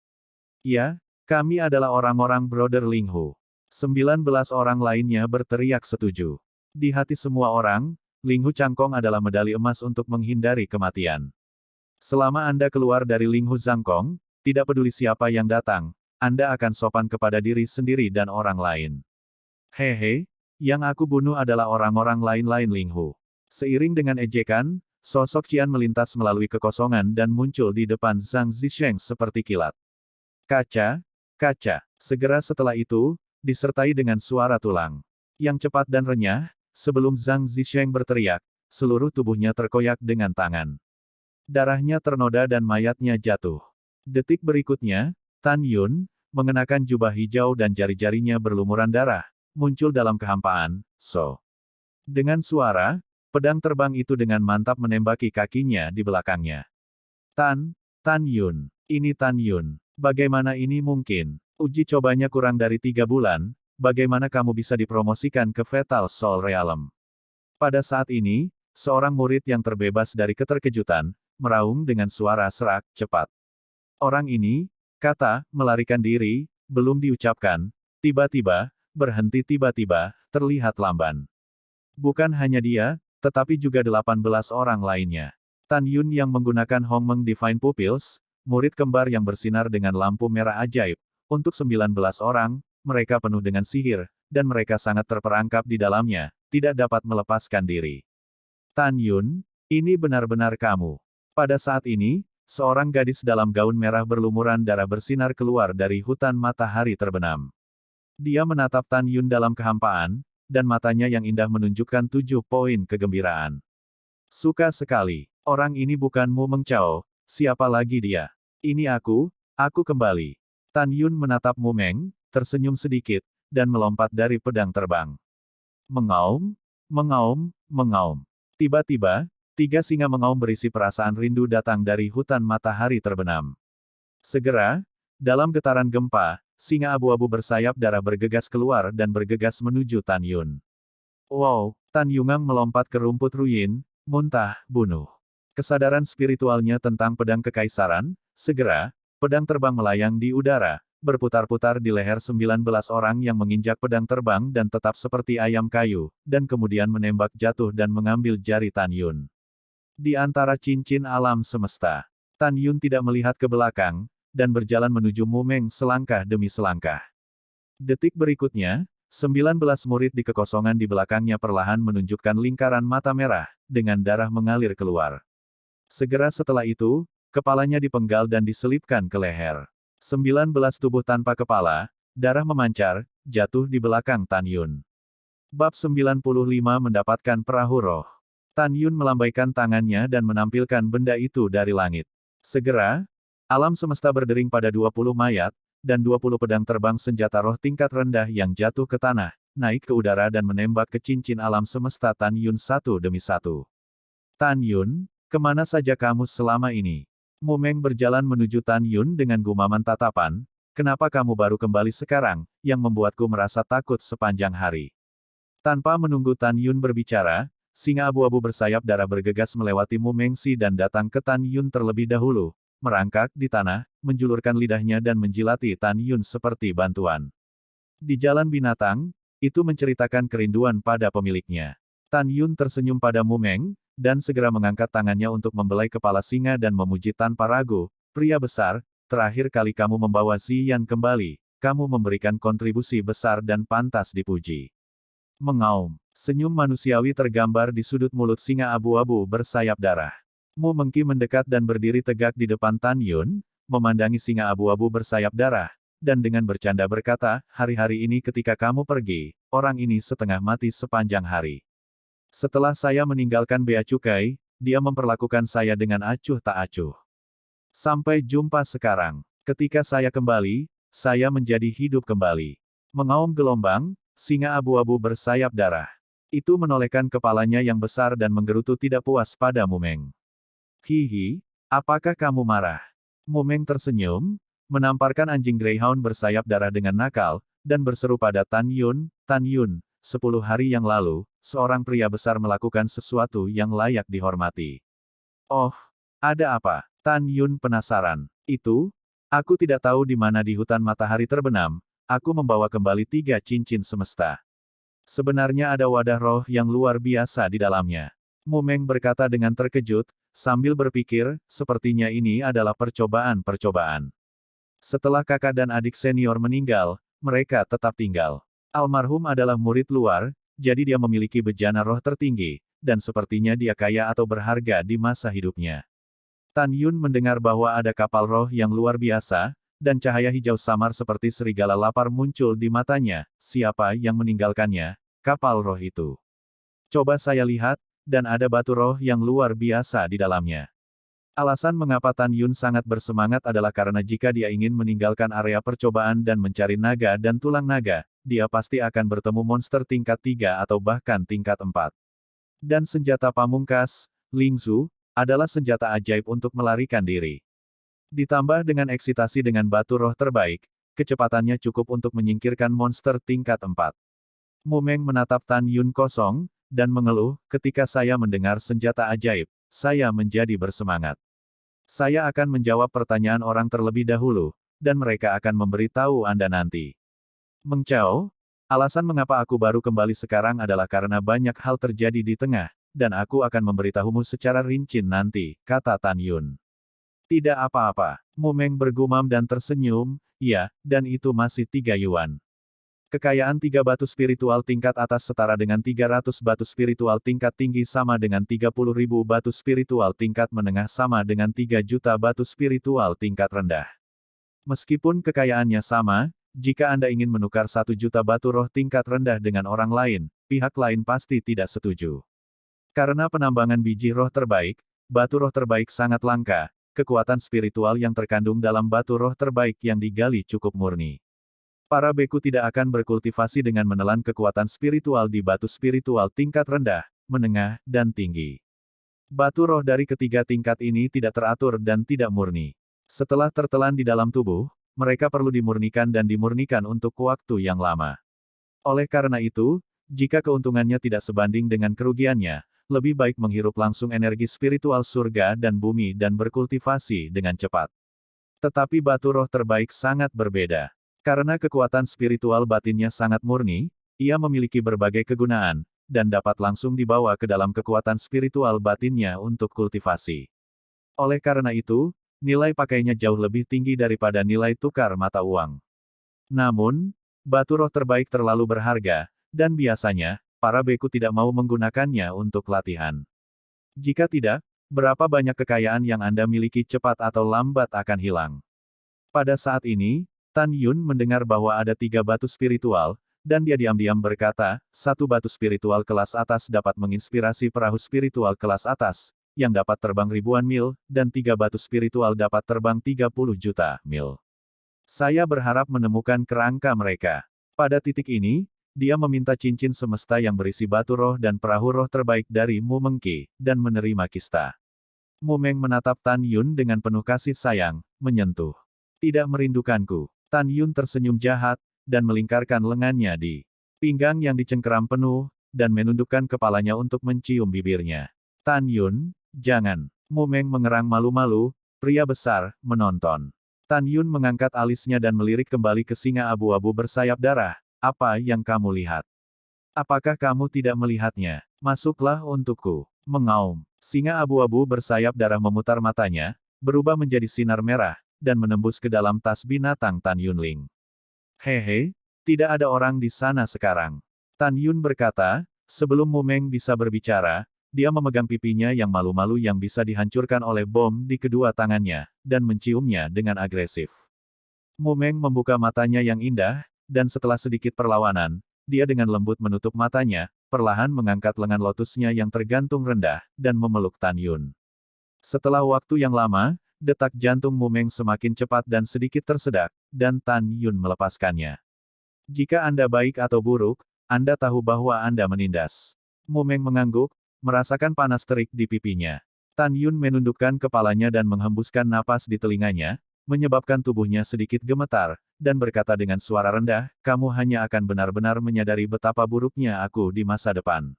Ya, kami adalah orang-orang Brother Linghu. 19 orang lainnya berteriak setuju. Di hati semua orang, Linghu Cangkong adalah medali emas untuk menghindari kematian. Selama Anda keluar dari Linghu Zhangkong, tidak peduli siapa yang datang, Anda akan sopan kepada diri sendiri dan orang lain. Hehe, yang aku bunuh adalah orang-orang lain-lain Linghu. Seiring dengan ejekan, sosok Qian melintas melalui kekosongan dan muncul di depan Zhang Zisheng seperti kilat. Kaca, kaca. Segera setelah itu, disertai dengan suara tulang yang cepat dan renyah, sebelum Zhang Zisheng berteriak, seluruh tubuhnya terkoyak dengan tangan. Darahnya ternoda dan mayatnya jatuh. Detik berikutnya, Tan Yun, mengenakan jubah hijau dan jari-jarinya berlumuran darah, muncul dalam kehampaan, so. Dengan suara, pedang terbang itu dengan mantap menembaki kakinya di belakangnya. Tan Yun. Ini Tan Yun. Bagaimana ini mungkin? Uji cobanya kurang dari 3 bulan, bagaimana kamu bisa dipromosikan ke Fatal Soul Realm? Pada saat ini, seorang murid yang terbebas dari keterkejutan, meraung dengan suara serak, cepat. Orang ini, kata, melarikan diri, belum diucapkan, tiba-tiba, berhenti tiba-tiba, terlihat lamban. Bukan hanya dia, tetapi juga 18 orang lainnya. Tan Yun yang menggunakan Hongmeng Divine Pupils, murid kembar yang bersinar dengan lampu merah ajaib, untuk 19 orang, mereka penuh dengan sihir, dan mereka sangat terperangkap di dalamnya, tidak dapat melepaskan diri. Tan Yun, ini benar-benar kamu. Pada saat ini, seorang gadis dalam gaun merah berlumuran darah bersinar keluar dari hutan matahari terbenam. Dia menatap Tan Yun dalam kehampaan, dan matanya yang indah menunjukkan 7 poin kegembiraan. Suka sekali. Orang ini bukan Mu Mengchao, siapa lagi dia? Ini aku kembali. Tan Yun menatap Mu Meng, tersenyum sedikit, dan melompat dari pedang terbang. Mengaum, mengaum, mengaum. Tiba-tiba, 3 singa mengaum berisi perasaan rindu datang dari hutan matahari terbenam. Segera, dalam getaran gempa, singa abu-abu bersayap darah bergegas keluar dan bergegas menuju Tan Yun. Wow, Tan Yungang melompat ke rumput ruyin, muntah, bunuh. Kesadaran spiritualnya tentang pedang kekaisaran, segera, pedang terbang melayang di udara, berputar-putar di leher 19 orang yang menginjak pedang terbang dan tetap seperti ayam kayu, dan kemudian menembak jatuh dan mengambil jari Tan Yun. Di antara cincin alam semesta, Tan Yun tidak melihat ke belakang, dan berjalan menuju Mu Meng selangkah demi selangkah. Detik berikutnya, 19 murid di kekosongan di belakangnya perlahan menunjukkan lingkaran mata merah, dengan darah mengalir keluar. Segera setelah itu, kepalanya dipenggal dan diselipkan ke leher. 19 tubuh tanpa kepala, darah memancar, jatuh di belakang Tan Yun. Bab 95 mendapatkan perahu roh. Tan Yun melambaikan tangannya dan menampilkan benda itu dari langit. Segera, alam semesta berdering pada 20 mayat, dan 20 pedang terbang senjata roh tingkat rendah yang jatuh ke tanah, naik ke udara dan menembak ke cincin alam semesta Tan Yun satu demi satu. Tan Yun, kemana saja kamu selama ini? Mu Meng berjalan menuju Tan Yun dengan gumaman tatapan, kenapa kamu baru kembali sekarang, yang membuatku merasa takut sepanjang hari. Tanpa menunggu Tan Yun berbicara, singa abu-abu bersayap darah bergegas melewati Mu Mengsi dan datang ke Tan Yun terlebih dahulu, merangkak di tanah, menjulurkan lidahnya dan menjilati Tan Yun seperti bantuan. Di jalan binatang, itu menceritakan kerinduan pada pemiliknya. Tan Yun tersenyum pada Mu Meng, dan segera mengangkat tangannya untuk membelai kepala singa dan memuji tanpa ragu, pria besar, terakhir kali kamu membawa Ziyan kembali, kamu memberikan kontribusi besar dan pantas dipuji. Mengaum. Senyum manusiawi tergambar di sudut mulut singa abu-abu bersayap darah. Mu Mengki mendekat dan berdiri tegak di depan Tan Yun, memandangi singa abu-abu bersayap darah, dan dengan bercanda berkata, hari-hari ini ketika kamu pergi, orang ini setengah mati sepanjang hari. Setelah saya meninggalkan Bea Cukai, dia memperlakukan saya dengan acuh tak acuh. Sampai jumpa sekarang. Ketika saya kembali, saya menjadi hidup kembali. Mengaum gelombang, singa abu-abu bersayap darah. Itu menolehkan kepalanya yang besar dan menggerutu tidak puas pada Mu Meng. Hihi, apakah kamu marah? Mu Meng tersenyum, menamparkan anjing Greyhound bersayap darah dengan nakal, dan berseru pada Tan Yun, 10 hari yang lalu, seorang pria besar melakukan sesuatu yang layak dihormati. Oh, ada apa? Tan Yun penasaran. Itu, aku tidak tahu di mana di hutan matahari terbenam, aku membawa kembali 3 cincin semesta. Sebenarnya ada wadah roh yang luar biasa di dalamnya. Mu Meng berkata dengan terkejut, sambil berpikir, sepertinya ini adalah percobaan-percobaan. Setelah kakak dan adik senior meninggal, mereka tetap tinggal. Almarhum adalah murid luar, jadi dia memiliki bejana roh tertinggi, dan sepertinya dia kaya atau berharga di masa hidupnya. Tan Yun mendengar bahwa ada kapal roh yang luar biasa, dan cahaya hijau samar seperti serigala lapar muncul di matanya. Siapa yang meninggalkannya? Kapal roh itu. Coba saya lihat, dan ada batu roh yang luar biasa di dalamnya. Alasan mengapa Tan Yun sangat bersemangat adalah karena jika dia ingin meninggalkan area percobaan dan mencari naga dan tulang naga, dia pasti akan bertemu monster tingkat 3 atau bahkan tingkat 4. Dan senjata pamungkas, Lingzu, adalah senjata ajaib untuk melarikan diri. Ditambah dengan eksitasi dengan batu roh terbaik, kecepatannya cukup untuk menyingkirkan monster tingkat 4. Mu Meng menatap Tan Yun kosong, dan mengeluh, ketika saya mendengar senjata ajaib, saya menjadi bersemangat. Saya akan menjawab pertanyaan orang terlebih dahulu, dan mereka akan memberitahu Anda nanti. Meng Chao, alasan mengapa aku baru kembali sekarang adalah karena banyak hal terjadi di tengah, dan aku akan memberitahumu secara rinci nanti, kata Tan Yun. Tidak apa-apa, Mu Meng bergumam dan tersenyum, ya, dan itu masih 3 yuan. Kekayaan 3 batu spiritual tingkat atas setara dengan 300 batu spiritual tingkat tinggi sama dengan 30.000 batu spiritual tingkat menengah sama dengan 3 juta batu spiritual tingkat rendah. Meskipun kekayaannya sama, jika Anda ingin menukar 1 juta batu roh tingkat rendah dengan orang lain, pihak lain pasti tidak setuju. Karena penambangan biji roh terbaik, batu roh terbaik sangat langka, kekuatan spiritual yang terkandung dalam batu roh terbaik yang digali cukup murni. Para beku tidak akan berkultivasi dengan menelan kekuatan spiritual di batu spiritual tingkat rendah, menengah, dan tinggi. Batu roh dari ketiga tingkat ini tidak teratur dan tidak murni. Setelah tertelan di dalam tubuh, mereka perlu dimurnikan dan dimurnikan untuk waktu yang lama. Oleh karena itu, jika keuntungannya tidak sebanding dengan kerugiannya, lebih baik menghirup langsung energi spiritual surga dan bumi dan berkultivasi dengan cepat. Tetapi batu roh terbaik sangat berbeda. Karena kekuatan spiritual batinnya sangat murni, ia memiliki berbagai kegunaan, dan dapat langsung dibawa ke dalam kekuatan spiritual batinnya untuk kultivasi. Oleh karena itu, nilai pakainya jauh lebih tinggi daripada nilai tukar mata uang. Namun, batu roh terbaik terlalu berharga, dan biasanya, para beku tidak mau menggunakannya untuk latihan. Jika tidak, berapa banyak kekayaan yang Anda miliki cepat atau lambat akan hilang. Pada saat ini, Tan Yun mendengar bahwa ada 3 batu spiritual, dan dia diam-diam berkata, 1 batu spiritual kelas atas dapat menginspirasi perahu spiritual kelas atas, yang dapat terbang ribuan mil, dan 3 batu spiritual dapat terbang 30 juta mil. Saya berharap menemukan kerangka mereka. Pada titik ini, dia meminta cincin semesta yang berisi batu roh dan perahu roh terbaik dari Mu Mengki, dan menerima kista. Mu Meng menatap Tan Yun dengan penuh kasih sayang, menyentuh. Tidak merindukanku. Tan Yun tersenyum jahat, dan melingkarkan lengannya di pinggang yang dicengkeram penuh, dan menundukkan kepalanya untuk mencium bibirnya. Tan Yun, jangan. Mu Meng mengerang malu-malu, pria besar, menonton. Tan Yun mengangkat alisnya dan melirik kembali ke singa abu-abu bersayap darah. Apa yang kamu lihat? Apakah kamu tidak melihatnya? Masuklah untukku. Mengaum. Singa abu-abu bersayap darah memutar matanya, berubah menjadi sinar merah, dan menembus ke dalam tas binatang Tan Yunling. Hehe, tidak ada orang di sana sekarang. Tan Yun berkata, sebelum Mu Meng bisa berbicara, dia memegang pipinya yang malu-malu yang bisa dihancurkan oleh bom di kedua tangannya, dan menciumnya dengan agresif. Mu Meng membuka matanya yang indah, dan setelah sedikit perlawanan, dia dengan lembut menutup matanya, perlahan mengangkat lengan lotusnya yang tergantung rendah, dan memeluk Tan Yun. Setelah waktu yang lama, detak jantung Mu Meng semakin cepat dan sedikit tersedak, dan Tan Yun melepaskannya. Jika Anda baik atau buruk, Anda tahu bahwa Anda menindas. Mu Meng mengangguk, merasakan panas terik di pipinya. Tan Yun menundukkan kepalanya dan menghembuskan napas di telinganya, menyebabkan tubuhnya sedikit gemetar, dan berkata dengan suara rendah, kamu hanya akan benar-benar menyadari betapa buruknya aku di masa depan.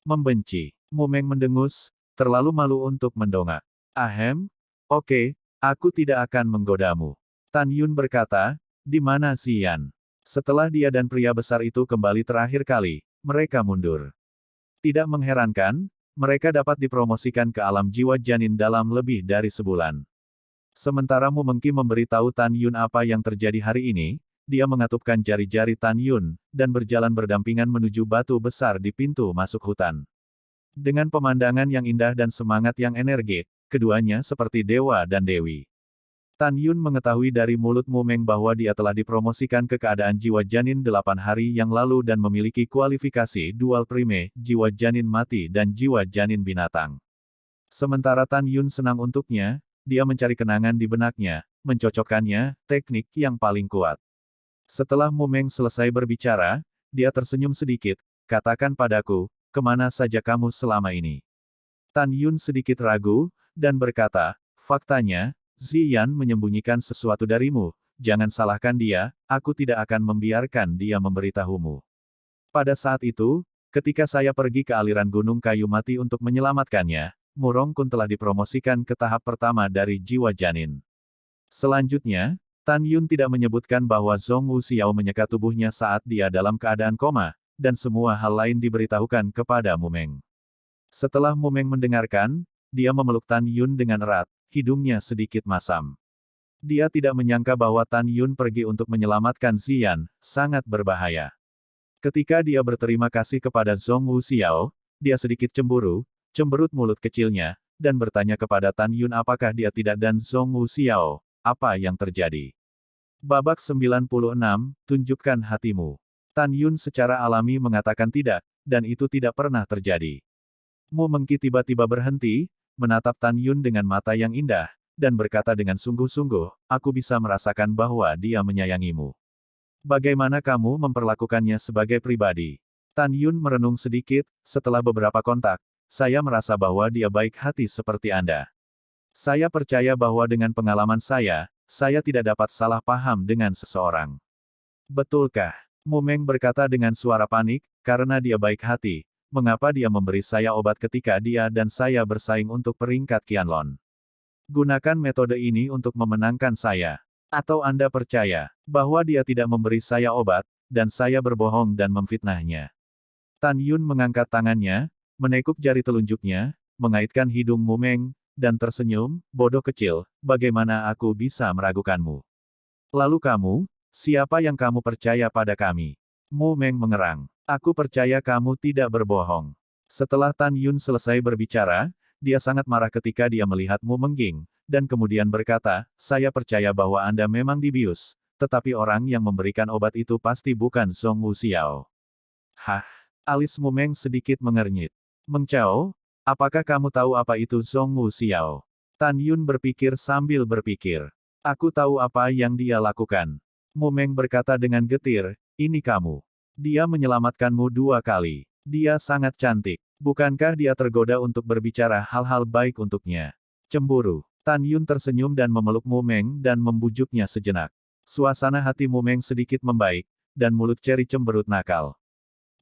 Membenci. Mu Meng mendengus, terlalu malu untuk mendongak. Ahem? Oke, aku tidak akan menggodamu. Tan Yun berkata, di mana Xian? Setelah dia dan pria besar itu kembali terakhir kali, mereka mundur. Tidak mengherankan, mereka dapat dipromosikan ke alam jiwa janin dalam lebih dari sebulan. Sementara Mu Mengki memberitahu Tan Yun apa yang terjadi hari ini, dia mengatupkan jari-jari Tan Yun, dan berjalan berdampingan menuju batu besar di pintu masuk hutan. Dengan pemandangan yang indah dan semangat yang energik, keduanya seperti dewa dan dewi. Tan Yun mengetahui dari mulut Mu Meng bahwa dia telah dipromosikan ke keadaan jiwa janin 8 hari yang lalu dan memiliki kualifikasi dual prime, jiwa janin mati dan jiwa janin binatang. Sementara Tan Yun senang untuknya, dia mencari kenangan di benaknya, mencocokkannya, teknik yang paling kuat. Setelah Mu Meng selesai berbicara, dia tersenyum sedikit, katakan padaku, kemana saja kamu selama ini? Tan Yun sedikit ragu, dan berkata, faktanya, Ziyan menyembunyikan sesuatu darimu, jangan salahkan dia, aku tidak akan membiarkan dia memberitahumu. Pada saat itu, ketika saya pergi ke aliran Gunung Kayu Mati untuk menyelamatkannya, Mu Rongkun telah dipromosikan ke tahap pertama dari jiwa janin. Selanjutnya, Tan Yun tidak menyebutkan bahwa Zhong Wuxiao menyeka tubuhnya saat dia dalam keadaan koma, dan semua hal lain diberitahukan kepada Mu Meng. Setelah Mu Meng mendengarkan, dia memeluk Tan Yun dengan erat, hidungnya sedikit masam. Dia tidak menyangka bahwa Tan Yun pergi untuk menyelamatkan Ziyan, sangat berbahaya. Ketika dia berterima kasih kepada Zhong Wuxiao, dia sedikit cemberut mulut kecilnya, dan bertanya kepada Tan Yun apakah dia tidak dan Zhong Wuxiao, apa yang terjadi. Babak 96, tunjukkan hatimu. Tan Yun secara alami mengatakan tidak, dan itu tidak pernah terjadi. Mu Mengki tiba-tiba berhenti, menatap Tan Yun dengan mata yang indah, dan berkata dengan sungguh-sungguh, aku bisa merasakan bahwa dia menyayangimu. Bagaimana kamu memperlakukannya sebagai pribadi? Tan Yun merenung sedikit, setelah beberapa kontak, saya merasa bahwa dia baik hati seperti Anda. Saya percaya bahwa dengan pengalaman saya tidak dapat salah paham dengan seseorang. Betulkah? Mu Meng berkata dengan suara panik, karena dia baik hati, mengapa dia memberi saya obat ketika dia dan saya bersaing untuk peringkat Qianlong? Gunakan metode ini untuk memenangkan saya. Atau Anda percaya bahwa dia tidak memberi saya obat, dan saya berbohong dan memfitnahnya? Tan Yun mengangkat tangannya, menekuk jari telunjuknya, mengaitkan hidung Mu Meng, dan tersenyum, bodoh kecil, bagaimana aku bisa meragukanmu? Lalu kamu, siapa yang kamu percaya pada kami? Mu Meng mengerang. Aku percaya kamu tidak berbohong. Setelah Tan Yun selesai berbicara, dia sangat marah ketika dia melihat Mu Mengging, dan kemudian berkata, saya percaya bahwa Anda memang dibius, tetapi orang yang memberikan obat itu pasti bukan Zhong Wuxiao. Hah? Alis Mu Meng sedikit mengernyit. Meng Chao, apakah kamu tahu apa itu Zhong Wuxiao? Tan Yun berpikir sambil berpikir. Aku tahu apa yang dia lakukan. Mu Meng berkata dengan getir, ini kamu. Dia menyelamatkanmu 2 kali. Dia sangat cantik. Bukankah dia tergoda untuk berbicara hal-hal baik untuknya? Cemburu. Tan Yun tersenyum dan memeluk Mu Meng dan membujuknya sejenak. Suasana hati Mu Meng sedikit membaik, dan mulut Cherry cemberut nakal.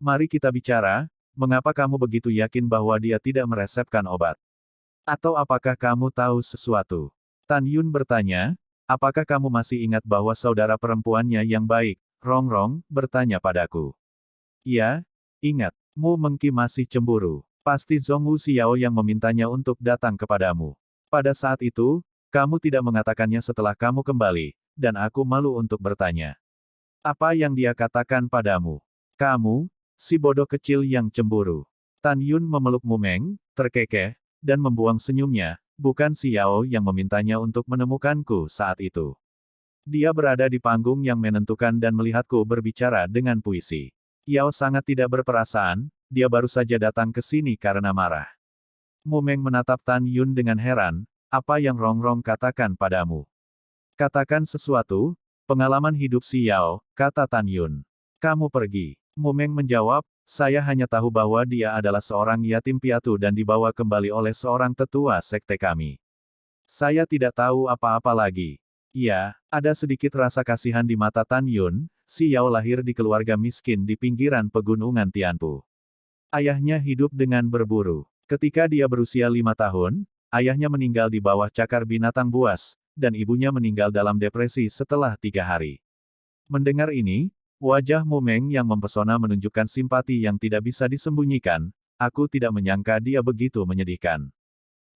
Mari kita bicara, mengapa kamu begitu yakin bahwa dia tidak meresepkan obat? Atau apakah kamu tahu sesuatu? Tan Yun bertanya, apakah kamu masih ingat bahwa saudara perempuannya yang baik, Rong Rong, bertanya padaku. Ya, ingat, Mu Mengki masih cemburu. Pasti Zhongwu Xiao yang memintanya untuk datang kepadamu. Pada saat itu, kamu tidak mengatakannya setelah kamu kembali, dan aku malu untuk bertanya. Apa yang dia katakan padamu? Kamu, si bodoh kecil yang cemburu. Tan Yun memeluk Mu Meng, terkekeh, dan membuang senyumnya, bukan Xiao yang memintanya untuk menemukanku saat itu. Dia berada di panggung yang menentukan dan melihatku berbicara dengan puisi. Yao sangat tidak berperasaan, dia baru saja datang ke sini karena marah. Mu Meng menatap Tan Yun dengan heran, apa yang Rong Rong katakan padamu? Katakan sesuatu, pengalaman hidup si Yao, kata Tan Yun. Kamu pergi. Mu Meng menjawab, saya hanya tahu bahwa dia adalah seorang yatim piatu dan dibawa kembali oleh seorang tetua sekte kami. Saya tidak tahu apa-apa lagi. Ya, ada sedikit rasa kasihan di mata Tan Yun, si Yao lahir di keluarga miskin di pinggiran pegunungan Tianpu. Ayahnya hidup dengan berburu. Ketika dia berusia 5 tahun, ayahnya meninggal di bawah cakar binatang buas, dan ibunya meninggal dalam depresi setelah 3 hari. Mendengar ini, wajah Mu Meng yang mempesona menunjukkan simpati yang tidak bisa disembunyikan, aku tidak menyangka dia begitu menyedihkan.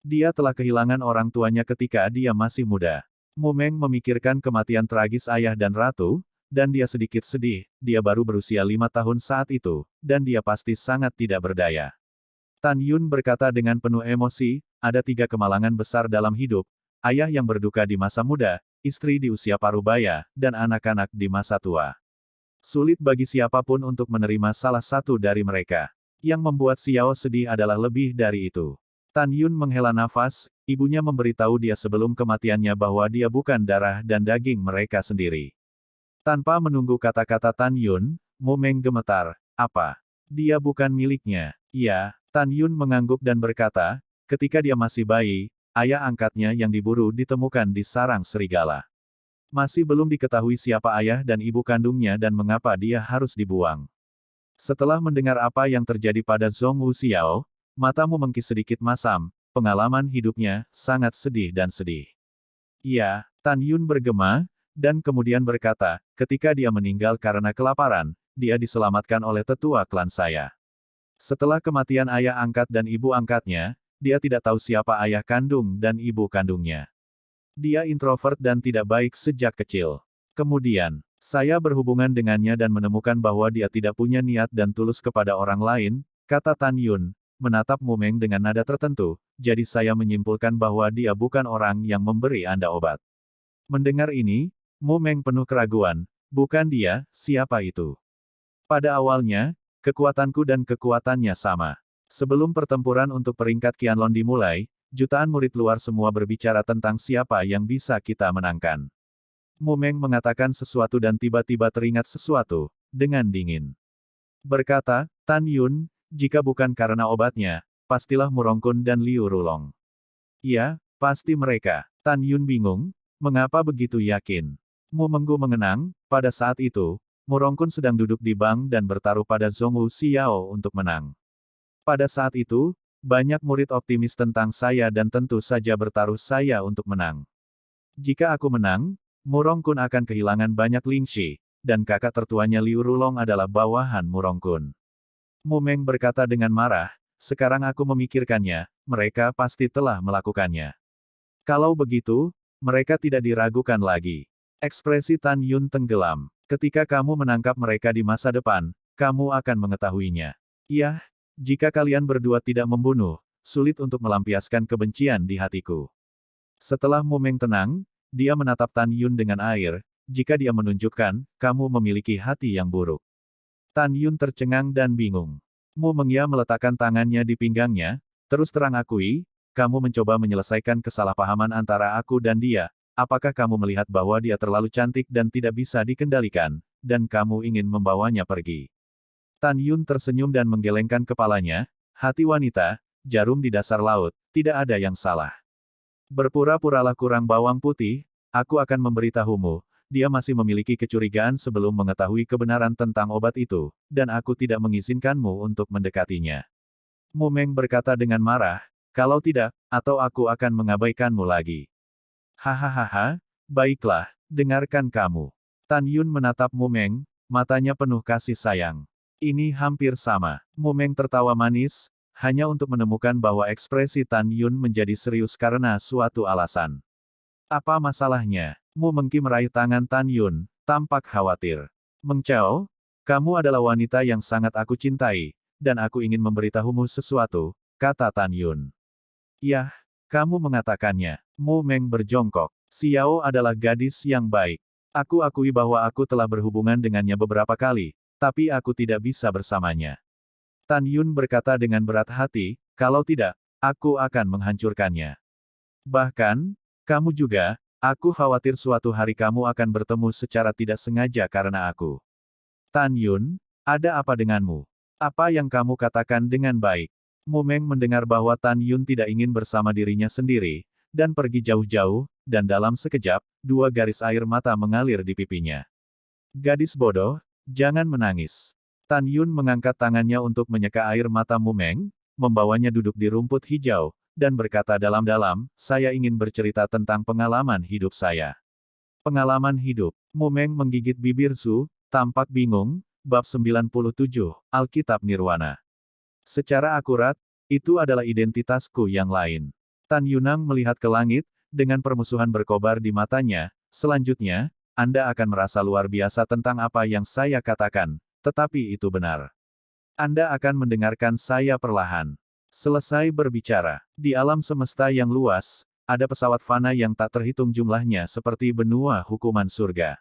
Dia telah kehilangan orang tuanya ketika dia masih muda. Mu Meng memikirkan kematian tragis ayah dan ratu, dan dia sedikit sedih, dia baru berusia 5 tahun saat itu, dan dia pasti sangat tidak berdaya. Tan Yun berkata dengan penuh emosi, ada 3 kemalangan besar dalam hidup, ayah yang berduka di masa muda, istri di usia parubaya, dan anak-anak di masa tua. Sulit bagi siapapun untuk menerima salah satu dari mereka. Yang membuat Xiao sedih adalah lebih dari itu. Tan Yun menghela nafas, ibunya memberitahu dia sebelum kematiannya bahwa dia bukan darah dan daging mereka sendiri. Tanpa menunggu kata-kata Tan Yun, Mu Meng gemetar, apa? Dia bukan miliknya. Iya, Tan Yun mengangguk dan berkata, ketika dia masih bayi, ayah angkatnya yang diburu ditemukan di sarang serigala. Masih belum diketahui siapa ayah dan ibu kandungnya dan mengapa dia harus dibuang. Setelah mendengar apa yang terjadi pada Zhongwu Xiao, matamu mengkis sedikit masam, pengalaman hidupnya sangat sedih dan sedih. Iya, Tan Yun bergema, dan kemudian berkata, ketika dia meninggal karena kelaparan, dia diselamatkan oleh tetua klan saya. Setelah kematian ayah angkat dan ibu angkatnya, dia tidak tahu siapa ayah kandung dan ibu kandungnya. Dia introvert dan tidak baik sejak kecil. Kemudian, saya berhubungan dengannya dan menemukan bahwa dia tidak punya niat dan tulus kepada orang lain, kata Tan Yun, menatap Mu Meng dengan nada tertentu, jadi saya menyimpulkan bahwa dia bukan orang yang memberi Anda obat. Mendengar ini, Mu Meng penuh keraguan, bukan dia, siapa itu? Pada awalnya, kekuatanku dan kekuatannya sama. Sebelum pertempuran untuk peringkat Qianlong dimulai, jutaan murid luar semua berbicara tentang siapa yang bisa kita menangkan. Mu Meng mengatakan sesuatu dan tiba-tiba teringat sesuatu, dengan dingin. Berkata, Tan Yun, jika bukan karena obatnya, pastilah Murongkun dan Liu Rulong. Iya, pasti mereka. Tan Yun bingung, mengapa begitu yakin? Mu Menggu mengenang, pada saat itu, Murongkun sedang duduk di bank dan bertaruh pada Zhongwu Xiao untuk menang. Pada saat itu, banyak murid optimis tentang saya dan tentu saja bertaruh saya untuk menang. Jika aku menang, Murongkun akan kehilangan banyak Lingxi, dan kakak tertuanya Liu Rulong adalah bawahan Murongkun. Mu Meng berkata dengan marah, sekarang aku memikirkannya, mereka pasti telah melakukannya. Kalau begitu, mereka tidak diragukan lagi. Ekspresi Tan Yun tenggelam. Ketika kamu menangkap mereka di masa depan, kamu akan mengetahuinya. Iya, jika kalian berdua tidak membunuh, sulit untuk melampiaskan kebencian di hatiku. Setelah Mu Meng tenang, dia menatap Tan Yun dengan air, jika dia menunjukkan, kamu memiliki hati yang buruk. Tan Yun tercengang dan bingung. Mu Mengya meletakkan tangannya di pinggangnya, terus terang akui, kamu mencoba menyelesaikan kesalahpahaman antara aku dan dia, apakah kamu melihat bahwa dia terlalu cantik dan tidak bisa dikendalikan, dan kamu ingin membawanya pergi? Tan Yun tersenyum dan menggelengkan kepalanya, hati wanita, jarum di dasar laut, tidak ada yang salah. Berpura-puralah kurang bawang putih, aku akan memberitahumu. Dia masih memiliki kecurigaan sebelum mengetahui kebenaran tentang obat itu, dan aku tidak mengizinkanmu untuk mendekatinya. Mu Meng berkata dengan marah, kalau tidak, atau aku akan mengabaikanmu lagi. Hahaha, baiklah, dengarkan kamu. Tan Yun menatap Mu Meng, matanya penuh kasih sayang. Ini hampir sama. Mu Meng tertawa manis, hanya untuk menemukan bahwa ekspresi Tan Yun menjadi serius karena suatu alasan. Apa masalahnya? Mu Mengki meraih tangan Tan Yun, tampak khawatir. Meng Chao, kamu adalah wanita yang sangat aku cintai, dan aku ingin memberitahumu sesuatu, kata Tan Yun. Yah, kamu mengatakannya. Mu Meng berjongkok. Xiao adalah gadis yang baik. Aku akui bahwa aku telah berhubungan dengannya beberapa kali, tapi aku tidak bisa bersamanya. Tan Yun berkata dengan berat hati, kalau tidak, aku akan menghancurkannya. Bahkan, kamu juga, aku khawatir suatu hari kamu akan bertemu secara tidak sengaja karena aku. Tan Yun, ada apa denganmu? Apa yang kamu katakan dengan baik? Mu Meng mendengar bahwa Tan Yun tidak ingin bersama dirinya sendiri, dan pergi jauh-jauh, dan dalam sekejap, dua garis air mata mengalir di pipinya. Gadis bodoh, jangan menangis. Tan Yun mengangkat tangannya untuk menyeka air mata Mu Meng, membawanya duduk di rumput hijau, dan berkata dalam-dalam, saya ingin bercerita tentang pengalaman hidup saya. Pengalaman hidup. Mu Meng menggigit bibir Su, tampak bingung, bab 97, Alkitab Nirwana. Secara akurat, itu adalah identitasku yang lain. Tan Yunang melihat ke langit, dengan permusuhan berkobar di matanya, selanjutnya, Anda akan merasa luar biasa tentang apa yang saya katakan, tetapi itu benar. Anda akan mendengarkan saya perlahan. Selesai berbicara, di alam semesta yang luas, ada pesawat fana yang tak terhitung jumlahnya seperti benua hukuman surga.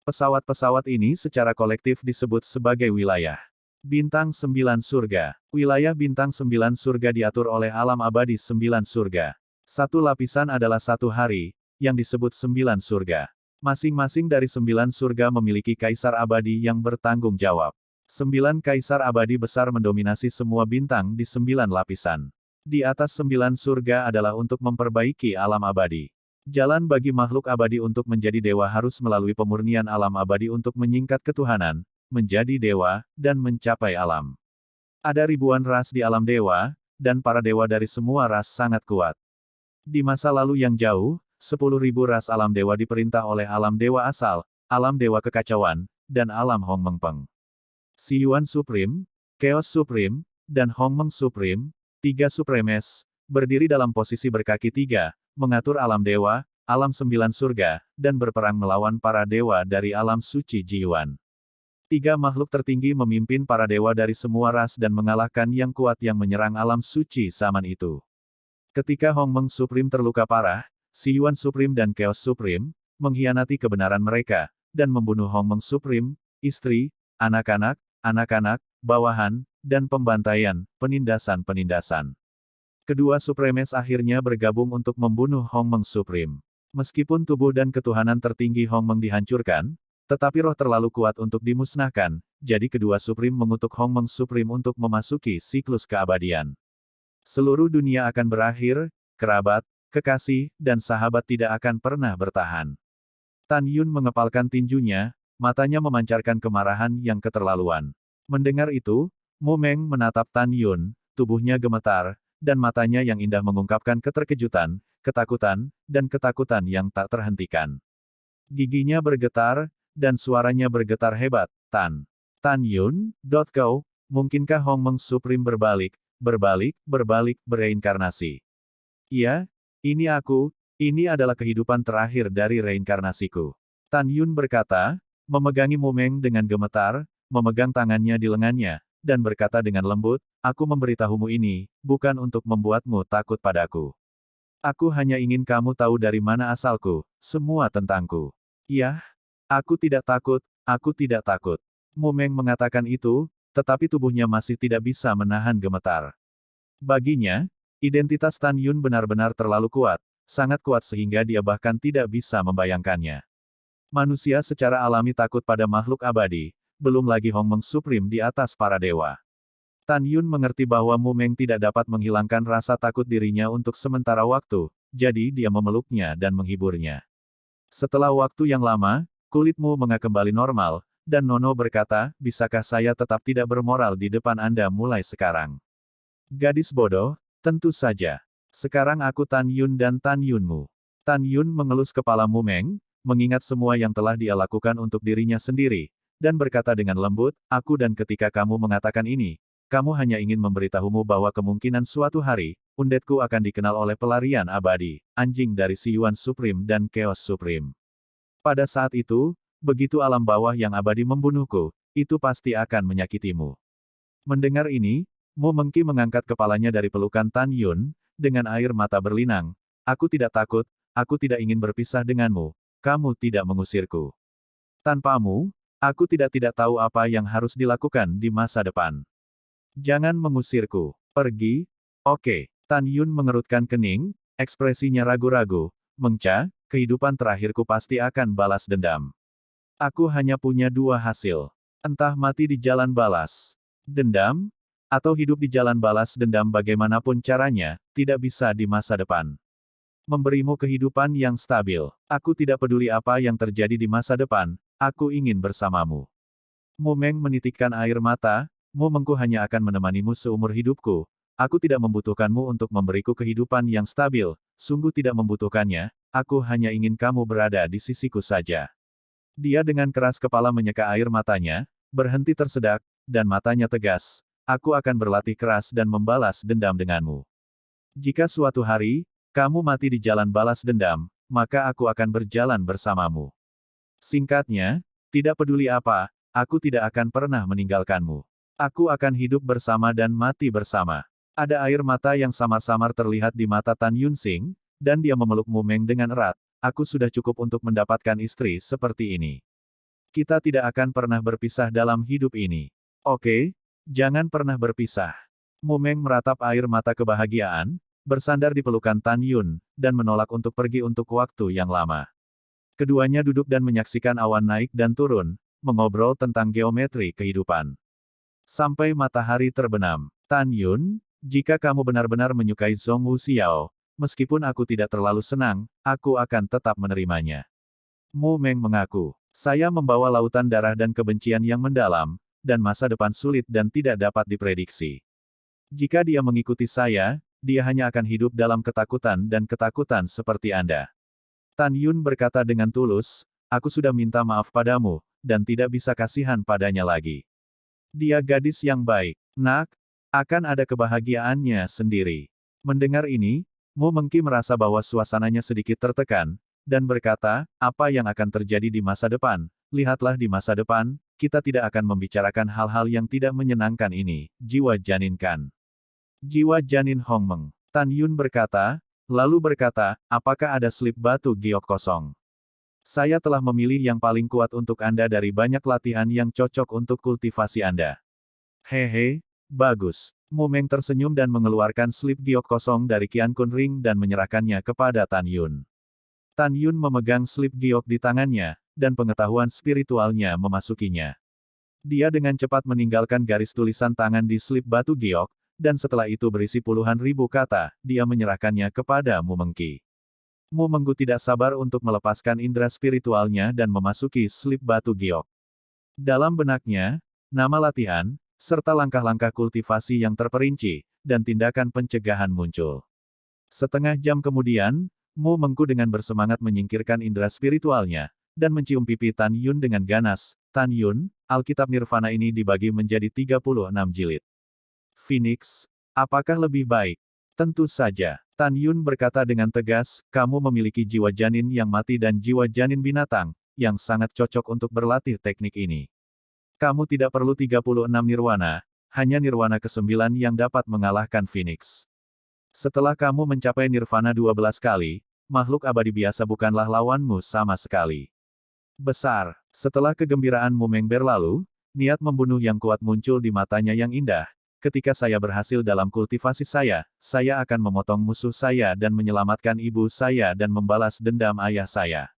Pesawat-pesawat ini secara kolektif disebut sebagai wilayah. Bintang 9 surga. Wilayah bintang 9 surga diatur oleh alam abadi 9 surga. Satu lapisan adalah satu hari, yang disebut 9 surga. Masing-masing dari 9 surga memiliki kaisar abadi yang bertanggung jawab. 9 kaisar abadi besar mendominasi semua bintang di 9 lapisan. Di atas 9 surga adalah untuk memperbaiki alam abadi. Jalan bagi makhluk abadi untuk menjadi dewa harus melalui pemurnian alam abadi untuk menyingkat ketuhanan, menjadi dewa, dan mencapai alam. Ada ribuan ras di alam dewa, dan para dewa dari semua ras sangat kuat. Di masa lalu yang jauh, 10.000 ras alam dewa diperintah oleh alam dewa asal, alam dewa kekacauan, dan alam Hong Mengpeng. Si Yuan Supreme, Chaos Supreme, dan Hong Meng Supreme, tiga Supremes, berdiri dalam posisi berkaki tiga, mengatur alam dewa, alam 9 surga, dan berperang melawan para dewa dari alam suci Jiyuan. Tiga makhluk tertinggi memimpin para dewa dari semua ras dan mengalahkan yang kuat yang menyerang alam suci zaman itu. Ketika Hong Meng Supreme terluka parah, Si Yuan Supreme dan Chaos Supreme, mengkhianati kebenaran mereka, dan membunuh Hong Meng Supreme, istri, anak-anak, bawahan, dan pembantaian, penindasan-penindasan. Kedua Supremes akhirnya bergabung untuk membunuh Hong Meng Supreme. Meskipun tubuh dan ketuhanan tertinggi Hong Meng dihancurkan, tetapi roh terlalu kuat untuk dimusnahkan, jadi kedua Supreme mengutuk Hong Meng Supreme untuk memasuki siklus keabadian. Seluruh dunia akan berakhir, kerabat, kekasih, dan sahabat tidak akan pernah bertahan. Tan Yun mengepalkan tinjunya, matanya memancarkan kemarahan yang keterlaluan. Mendengar itu, Mu Meng menatap Tan Yun, tubuhnya gemetar, dan matanya yang indah mengungkapkan keterkejutan, ketakutan, dan ketakutan yang tak terhentikan. Giginya bergetar, dan suaranya bergetar hebat, Tan Yun, kau, mungkinkah Hong Meng Supreme berbalik, bereinkarnasi? Iya, ini adalah kehidupan terakhir dari reinkarnasiku. Tan Yun berkata, memegangi Mu Meng dengan gemetar, memegang tangannya di lengannya, dan berkata dengan lembut, aku memberitahumu ini, bukan untuk membuatmu takut padaku. Aku hanya ingin kamu tahu dari mana asalku, semua tentangku. Yah, aku tidak takut. Mu Meng mengatakan itu, tetapi tubuhnya masih tidak bisa menahan gemetar. Baginya, identitas Tan Yun benar-benar terlalu kuat, sangat kuat sehingga dia bahkan tidak bisa membayangkannya. Manusia secara alami takut pada makhluk abadi, belum lagi Hong Meng Supreme di atas para dewa. Tan Yun mengerti bahwa Mu Meng tidak dapat menghilangkan rasa takut dirinya untuk sementara waktu, jadi dia memeluknya dan menghiburnya. Setelah waktu yang lama, kulitmu kembali normal, dan Nono berkata, bisakah saya tetap tidak bermoral di depan Anda mulai sekarang? Gadis bodoh, tentu saja. Sekarang aku Tan Yun dan Tan Yunmu. Tan Yun mengelus kepala Mumeng, mengingat semua yang telah dia lakukan untuk dirinya sendiri, dan berkata dengan lembut, aku dan ketika kamu mengatakan ini, kamu hanya ingin memberitahumu bahwa kemungkinan suatu hari, undetku akan dikenal oleh pelarian abadi, anjing dari Siyuan Supreme dan Chaos Supreme. Pada saat itu, begitu alam bawah yang abadi membunuhku, itu pasti akan menyakitimu. Mendengar ini, Mu Mengki mengangkat kepalanya dari pelukan Tan Yun, dengan air mata berlinang. Aku tidak takut, aku tidak ingin berpisah denganmu, kamu tidak mengusirku. Tanpamu, aku tidak tahu apa yang harus dilakukan di masa depan. Jangan mengusirku. Pergi? Oke. Tan Yun mengerutkan kening, ekspresinya ragu-ragu. Mengca, kehidupan terakhirku pasti akan balas dendam. Aku hanya punya dua hasil. Entah mati di jalan balas dendam, atau hidup di jalan balas dendam bagaimanapun caranya, tidak bisa di masa depan. Memberimu kehidupan yang stabil. Aku tidak peduli apa yang terjadi di masa depan, aku ingin bersamamu. Mumeng menitikkan air mata, Mu Mengku hanya akan menemanimu seumur hidupku. Aku tidak membutuhkanmu untuk memberiku kehidupan yang stabil, sungguh tidak membutuhkannya, aku hanya ingin kamu berada di sisiku saja. Dia dengan keras kepala menyeka air matanya, berhenti tersedak, dan matanya tegas. Aku akan berlatih keras dan membalas dendam denganmu. Jika suatu hari, kamu mati di jalan balas dendam, maka aku akan berjalan bersamamu. Singkatnya, tidak peduli apa, aku tidak akan pernah meninggalkanmu. Aku akan hidup bersama dan mati bersama. Ada air mata yang samar-samar terlihat di mata Tan Yunsing, dan dia memeluk Mumeng dengan erat. Aku sudah cukup untuk mendapatkan istri seperti ini. Kita tidak akan pernah berpisah dalam hidup ini. Oke? Jangan pernah berpisah. Mumeng meratap air mata kebahagiaan, bersandar di pelukan Tan Yun, dan menolak untuk pergi untuk waktu yang lama. Keduanya duduk dan menyaksikan awan naik dan turun, mengobrol tentang geometri kehidupan. Sampai matahari terbenam. Tan Yun, jika kamu benar-benar menyukai Zhongwu Xiao, meskipun aku tidak terlalu senang, aku akan tetap menerimanya. Mumeng mengaku, saya membawa lautan darah dan kebencian yang mendalam, dan masa depan sulit dan tidak dapat diprediksi. Jika dia mengikuti saya, dia hanya akan hidup dalam ketakutan dan ketakutan seperti Anda. Tan Yun berkata dengan tulus, aku sudah minta maaf padamu, dan tidak bisa kasihan padanya lagi. Dia gadis yang baik, nak, akan ada kebahagiaannya sendiri. Mendengar ini, Mu Mengki merasa bahwa suasananya sedikit tertekan, dan berkata, apa yang akan terjadi di masa depan? Lihatlah di masa depan, kita tidak akan membicarakan hal-hal yang tidak menyenangkan ini, jiwa janin kan. Jiwa janin Hongmeng. Tan Yun berkata, lalu berkata, apakah ada slip batu giok kosong? Saya telah memilih yang paling kuat untuk Anda dari banyak latihan yang cocok untuk kultivasi Anda. Hehe, bagus. Mumeng tersenyum dan mengeluarkan slip giok kosong dari Qian Kun Ring dan menyerahkannya kepada Tan Yun. Tan Yun memegang slip giok di tangannya, dan pengetahuan spiritualnya memasukinya. Dia dengan cepat meninggalkan garis tulisan tangan di slip batu giok, dan setelah itu berisi puluhan ribu kata, dia menyerahkannya kepada Mu Mengki. Mu Mengku tidak sabar untuk melepaskan indera spiritualnya dan memasuki slip batu giok. Dalam benaknya, nama latihan, serta langkah-langkah kultivasi yang terperinci, dan tindakan pencegahan muncul. Setengah jam kemudian, Mu Mengku dengan bersemangat menyingkirkan indera spiritualnya, dan mencium pipi Tan Yun dengan ganas. Tan Yun, Alkitab Nirvana ini dibagi menjadi 36 jilid. Phoenix, apakah lebih baik? Tentu saja. Tan Yun berkata dengan tegas, kamu memiliki jiwa janin yang mati dan jiwa janin binatang, yang sangat cocok untuk berlatih teknik ini. Kamu tidak perlu 36 nirwana, hanya nirwana ke-9 yang dapat mengalahkan Phoenix. Setelah kamu mencapai nirvana 12 kali, makhluk abadi biasa bukanlah lawanmu sama sekali. Besar. Setelah kegembiraan Mumeng berlalu, niat membunuh yang kuat muncul di matanya yang indah. Ketika saya berhasil dalam kultivasi saya akan memotong musuh saya dan menyelamatkan ibu saya dan membalas dendam ayah saya.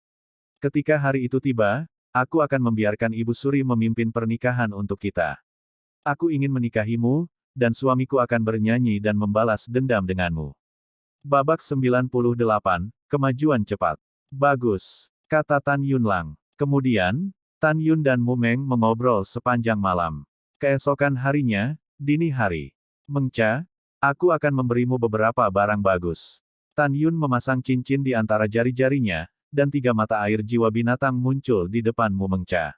Ketika hari itu tiba, aku akan membiarkan Ibu Suri memimpin pernikahan untuk kita. Aku ingin menikahimu, dan suamiku akan bernyanyi dan membalas dendam denganmu. Babak 98, kemajuan cepat. Bagus, kata Tan Yunlang. Kemudian, Tan Yun dan Mu Meng mengobrol sepanjang malam. Keesokan harinya, dini hari. Mengca, aku akan memberimu beberapa barang bagus. Tan Yun memasang cincin di antara jari-jarinya, dan 3 mata air jiwa binatang muncul di depan Mu Mengca.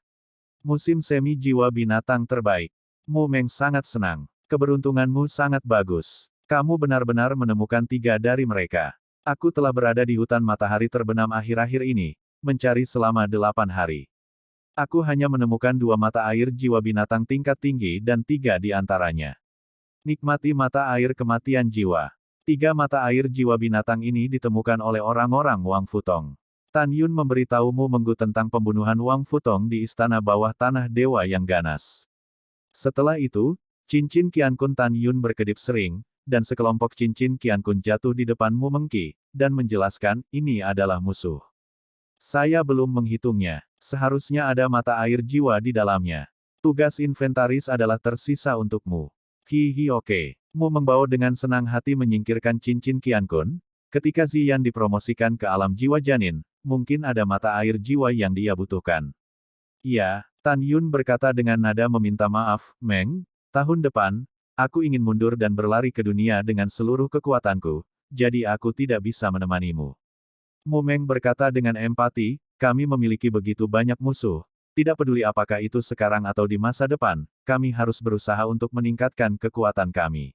Musim semi jiwa binatang terbaik. Mu Meng sangat senang. Keberuntunganmu sangat bagus. Kamu benar-benar menemukan 3 dari mereka. Aku telah berada di hutan matahari terbenam akhir-akhir ini, mencari selama 8 hari. Aku hanya menemukan 2 mata air jiwa binatang tingkat tinggi dan 3 di antaranya. Nikmati mata air kematian jiwa. 3 mata air jiwa binatang ini ditemukan oleh orang-orang Wang Futong. Tan Yun memberitahumu Menggu tentang pembunuhan Wang Futong di istana bawah tanah dewa yang ganas. Setelah itu, cincin Qiankun Tan Yun berkedip sering, dan sekelompok cincin Qiankun jatuh di depan Mu Mengki, dan menjelaskan, ini adalah musuh. Saya belum menghitungnya. Seharusnya ada mata air jiwa di dalamnya. Tugas inventaris adalah tersisa untukmu. Hihi oke. Mu membawa dengan senang hati menyingkirkan cincin Qiankun. Ketika Ziyan dipromosikan ke alam jiwa janin, mungkin ada mata air jiwa yang dia butuhkan. Ya, Tan Yun berkata dengan nada meminta maaf, Meng, tahun depan, aku ingin mundur dan berlari ke dunia dengan seluruh kekuatanku, jadi aku tidak bisa menemanimu. Mu Meng berkata dengan empati, kami memiliki begitu banyak musuh, tidak peduli apakah itu sekarang atau di masa depan, kami harus berusaha untuk meningkatkan kekuatan kami.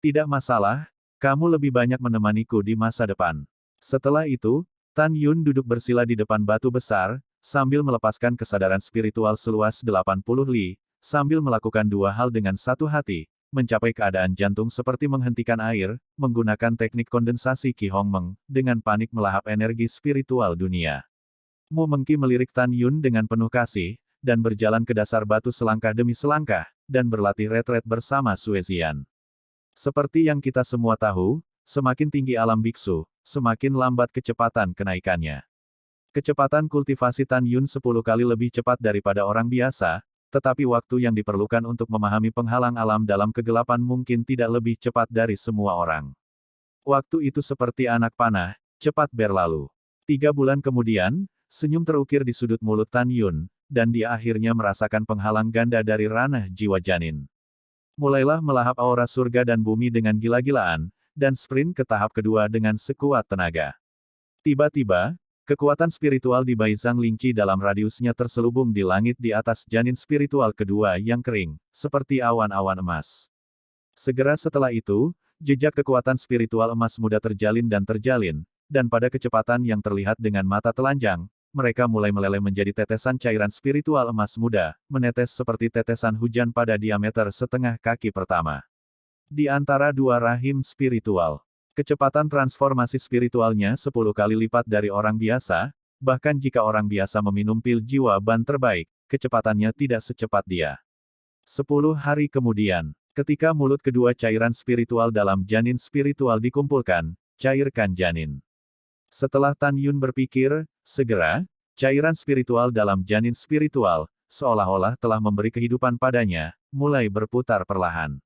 Tidak masalah, kamu lebih banyak menemaniku di masa depan. Setelah itu, Tan Yun duduk bersila di depan batu besar, sambil melepaskan kesadaran spiritual seluas 80 li, sambil melakukan 2 hal dengan satu hati, mencapai keadaan jantung seperti menghentikan air, menggunakan teknik kondensasi Qi Hong Meng, dengan panik melahap energi spiritual dunia. Mu Mengki melirik Tan Yun dengan penuh kasih, dan berjalan ke dasar batu selangkah demi selangkah, dan berlatih retret bersama Sue Ziyan. Seperti yang kita semua tahu, semakin tinggi alam biksu, semakin lambat kecepatan kenaikannya. Kecepatan kultivasi Tan Yun 10 kali lebih cepat daripada orang biasa, tetapi waktu yang diperlukan untuk memahami penghalang alam dalam kegelapan mungkin tidak lebih cepat dari semua orang. Waktu itu seperti anak panah, cepat berlalu. 3 bulan kemudian, senyum terukir di sudut mulut Tan Yun, dan dia akhirnya merasakan penghalang ganda dari ranah jiwa janin. Mulailah melahap aura surga dan bumi dengan gila-gilaan, dan sprint ke tahap kedua dengan sekuat tenaga. Tiba-tiba, kekuatan spiritual di Baizhang Lingqi dalam radiusnya terselubung di langit di atas janin spiritual kedua yang kering, seperti awan-awan emas. Segera setelah itu, jejak kekuatan spiritual emas muda terjalin, dan pada kecepatan yang terlihat dengan mata telanjang, mereka mulai meleleh menjadi tetesan cairan spiritual emas muda, menetes seperti tetesan hujan pada diameter setengah kaki pertama. Di antara 2 rahim spiritual, kecepatan transformasi spiritualnya 10 kali lipat dari orang biasa, bahkan jika orang biasa meminum pil jiwa ban terbaik, kecepatannya tidak secepat dia. 10 hari kemudian, ketika mulut kedua cairan spiritual dalam janin spiritual dikumpulkan, cairkan janin. Setelah Tan Yun berpikir, segera, cairan spiritual dalam janin spiritual, seolah-olah telah memberi kehidupan padanya, mulai berputar perlahan.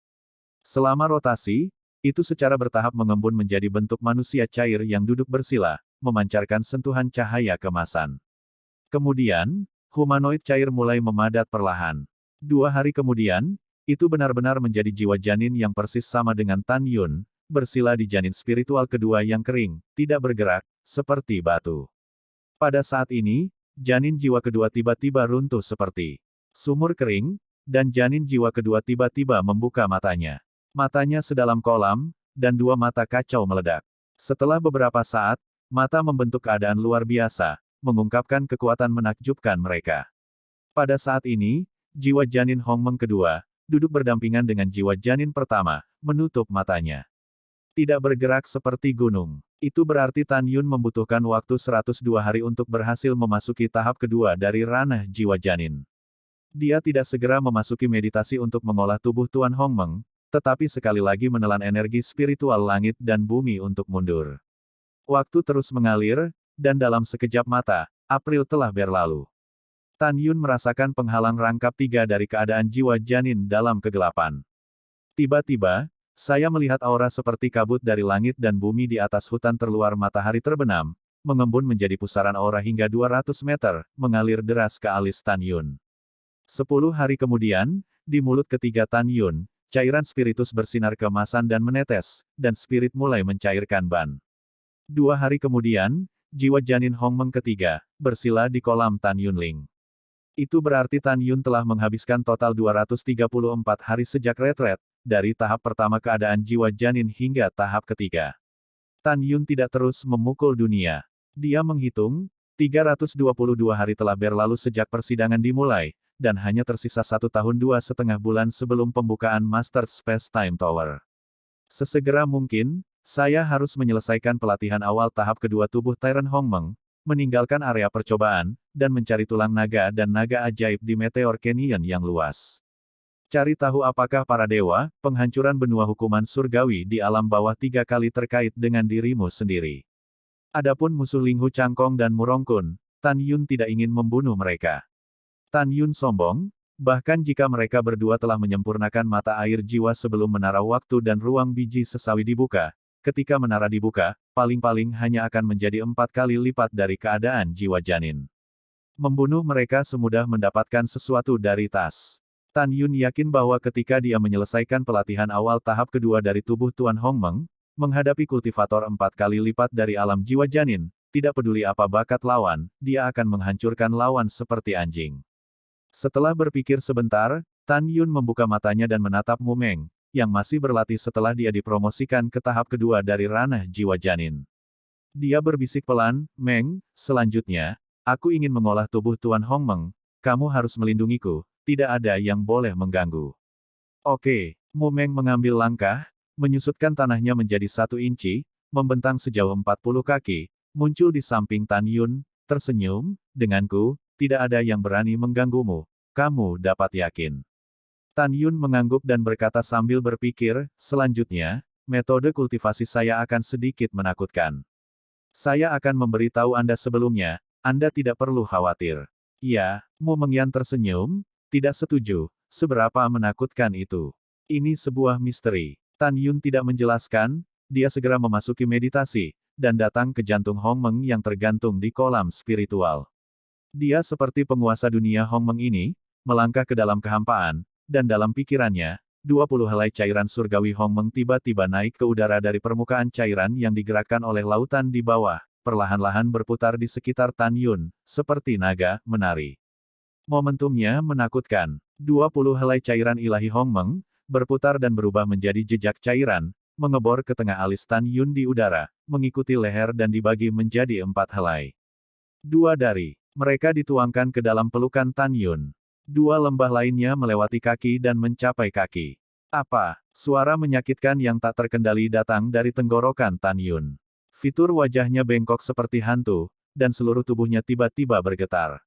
Selama rotasi, itu secara bertahap mengembun menjadi bentuk manusia cair yang duduk bersila, memancarkan sentuhan cahaya kemasan. Kemudian, humanoid cair mulai memadat perlahan. 2 hari kemudian, itu benar-benar menjadi jiwa janin yang persis sama dengan Tan Yun, bersila di janin spiritual kedua yang kering, tidak bergerak, seperti batu. Pada saat ini, janin jiwa kedua tiba-tiba runtuh seperti sumur kering, dan janin jiwa kedua tiba-tiba membuka matanya. Matanya sedalam kolam, dan 2 mata kacau meledak. Setelah beberapa saat, mata membentuk keadaan luar biasa, mengungkapkan kekuatan menakjubkan mereka. Pada saat ini, jiwa janin Hong Meng kedua, duduk berdampingan dengan jiwa janin pertama, menutup matanya. Tidak bergerak seperti gunung. Itu berarti Tan Yun membutuhkan waktu 102 hari untuk berhasil memasuki tahap kedua dari ranah jiwa janin. Dia tidak segera memasuki meditasi untuk mengolah tubuh Tuan Hong Meng, tetapi sekali lagi menelan energi spiritual langit dan bumi untuk mundur. Waktu terus mengalir, dan dalam sekejap mata, April telah berlalu. Tan Yun merasakan penghalang rangkap 3 dari keadaan jiwa janin dalam kegelapan. Tiba-tiba, Saya melihat aura seperti kabut dari langit dan bumi di atas hutan terluar matahari terbenam, mengembun menjadi pusaran aura hingga 200 meter, mengalir deras ke alis Tan Yun. 10 hari kemudian, di mulut ketiga Tan Yun, cairan spiritus bersinar keemasan dan menetes, dan spirit mulai mencairkan ban. 2 hari kemudian, jiwa janin Hongmeng ketiga, bersila di kolam Tan Yunling. Itu berarti Tan Yun telah menghabiskan total 234 hari sejak retret, dari tahap pertama keadaan jiwa janin hingga tahap ketiga. Tan Yun tidak terus memukul dunia. Dia menghitung, 322 hari telah berlalu sejak persidangan dimulai, dan hanya tersisa 1 tahun 2,5 bulan sebelum pembukaan Master Space Time Tower. Sesegera mungkin, saya harus menyelesaikan pelatihan awal tahap kedua tubuh Tyrant Hongmeng, meninggalkan area percobaan, dan mencari tulang naga dan naga ajaib di Meteor Canyon yang luas. Cari tahu apakah para dewa, penghancuran benua hukuman surgawi di alam bawah 3 kali terkait dengan dirimu sendiri. Adapun musuh Linghu Changkong dan Murongkun, Tan Yun tidak ingin membunuh mereka. Tan Yun sombong, bahkan jika mereka berdua telah menyempurnakan mata air jiwa sebelum menara waktu dan ruang biji sesawi dibuka, ketika menara dibuka, paling-paling hanya akan menjadi 4 kali lipat dari keadaan jiwa janin. Membunuh mereka semudah mendapatkan sesuatu dari tas. Tan Yun yakin bahwa ketika dia menyelesaikan pelatihan awal tahap kedua dari tubuh Tuan Hongmeng, menghadapi kultivator 4 kali lipat dari alam jiwa janin, tidak peduli apa bakat lawan, dia akan menghancurkan lawan seperti anjing. Setelah berpikir sebentar, Tan Yun membuka matanya dan menatap Mu Meng, yang masih berlatih setelah dia dipromosikan ke tahap kedua dari ranah jiwa janin. Dia berbisik pelan, Meng, selanjutnya, aku ingin mengolah tubuh Tuan Hongmeng, kamu harus melindungiku. Tidak ada yang boleh mengganggu. Oke, Mu Meng mengambil langkah, menyusutkan tanahnya menjadi 1 inci, membentang sejauh 40 kaki, muncul di samping Tan Yun, tersenyum, denganku, tidak ada yang berani mengganggumu, kamu dapat yakin. Tan Yun mengangguk dan berkata sambil berpikir, selanjutnya, metode kultivasi saya akan sedikit menakutkan. Saya akan memberitahu Anda sebelumnya, Anda tidak perlu khawatir. Ya, Mu Mengyan tersenyum, tidak setuju, seberapa menakutkan itu. Ini sebuah misteri. Tan Yun tidak menjelaskan, dia segera memasuki meditasi, dan datang ke jantung Hongmeng yang tergantung di kolam spiritual. Dia seperti penguasa dunia Hongmeng ini, melangkah ke dalam kehampaan, dan dalam pikirannya, 20 helai cairan surgawi Hongmeng tiba-tiba naik ke udara dari permukaan cairan yang digerakkan oleh lautan di bawah, perlahan-lahan berputar di sekitar Tan Yun, seperti naga, menari. Momentumnya menakutkan. 20 helai cairan ilahi Hongmeng, berputar dan berubah menjadi jejak cairan, mengebor ke tengah alis Tan Yun di udara, mengikuti leher dan dibagi menjadi 4 helai. 2 dari mereka dituangkan ke dalam pelukan Tan Yun. 2 lembah lainnya melewati kaki dan mencapai kaki. Apa? Suara menyakitkan yang tak terkendali datang dari tenggorokan Tan Yun. Fitur wajahnya bengkok seperti hantu, dan seluruh tubuhnya tiba-tiba bergetar.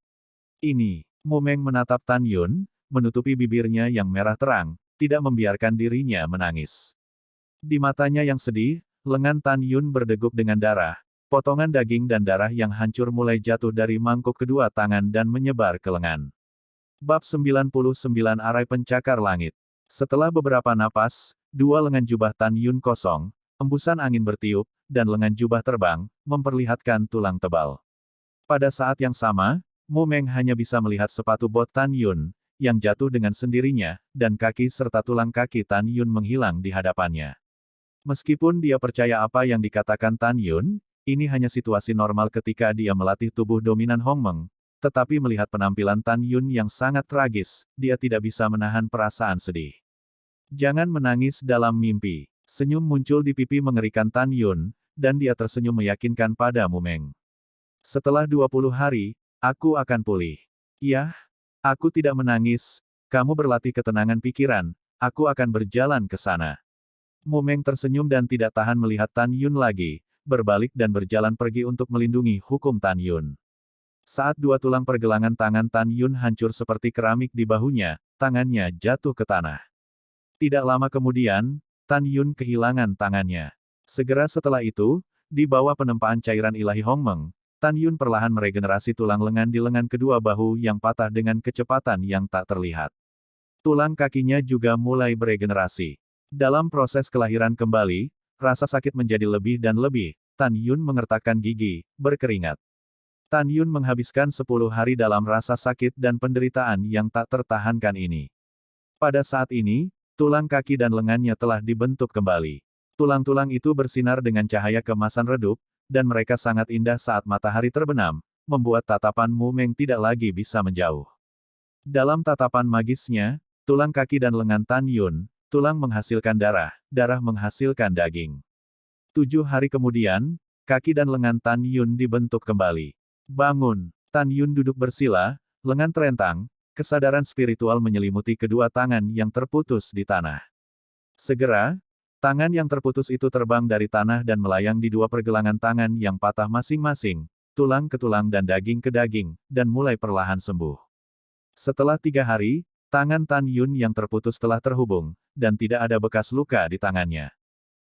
Ini. Mu Meng menatap Tan Yun, menutupi bibirnya yang merah terang, tidak membiarkan dirinya menangis. Di matanya yang sedih, lengan Tan Yun berdeguk dengan darah, potongan daging dan darah yang hancur mulai jatuh dari mangkuk kedua tangan dan menyebar ke lengan. Bab 99 Arai Pencakar Langit. Setelah beberapa napas, 2 lengan jubah Tan Yun kosong, embusan angin bertiup, dan lengan jubah terbang, memperlihatkan tulang tebal. Pada saat yang sama, Mu Meng hanya bisa melihat sepatu bot Tan Yun, yang jatuh dengan sendirinya, dan kaki serta tulang kaki Tan Yun menghilang di hadapannya. Meskipun dia percaya apa yang dikatakan Tan Yun, ini hanya situasi normal ketika dia melatih tubuh dominan Hongmeng, tetapi melihat penampilan Tan Yun yang sangat tragis, dia tidak bisa menahan perasaan sedih. Jangan menangis dalam mimpi. Senyum muncul di pipi mengerikan Tan Yun, dan dia tersenyum meyakinkan pada Mu Meng. Setelah 20 hari, aku akan pulih. Yah, aku tidak menangis, kamu berlatih ketenangan pikiran, aku akan berjalan ke sana. Mu Meng tersenyum dan tidak tahan melihat Tan Yun lagi, berbalik dan berjalan pergi untuk melindungi hukum Tan Yun. Saat 2 tulang pergelangan tangan Tan Yun hancur seperti keramik di bahunya, tangannya jatuh ke tanah. Tidak lama kemudian, Tan Yun kehilangan tangannya. Segera setelah itu, di bawah penempaan cairan ilahi Hongmeng, Tan Yun perlahan meregenerasi tulang lengan di lengan kedua bahu yang patah dengan kecepatan yang tak terlihat. Tulang kakinya juga mulai beregenerasi. Dalam proses kelahiran kembali, rasa sakit menjadi lebih dan lebih. Tan Yun mengertakkan gigi, berkeringat. Tan Yun menghabiskan 10 hari dalam rasa sakit dan penderitaan yang tak tertahankan ini. Pada saat ini, tulang kaki dan lengannya telah dibentuk kembali. Tulang-tulang itu bersinar dengan cahaya kemasan redup, dan mereka sangat indah saat matahari terbenam, membuat tatapan Mu Meng tidak lagi bisa menjauh. Dalam tatapan magisnya, tulang kaki dan lengan Tan Yun, tulang menghasilkan darah, darah menghasilkan daging. 7 hari kemudian, kaki dan lengan Tan Yun dibentuk kembali. Bangun! Tan Yun duduk bersila, lengan terentang, kesadaran spiritual menyelimuti kedua tangan yang terputus di tanah. Segera, tangan yang terputus itu terbang dari tanah dan melayang di dua pergelangan tangan yang patah masing-masing, tulang ke tulang dan daging ke daging, dan mulai perlahan sembuh. Setelah 3 hari, tangan Tan Yun yang terputus telah terhubung, dan tidak ada bekas luka di tangannya.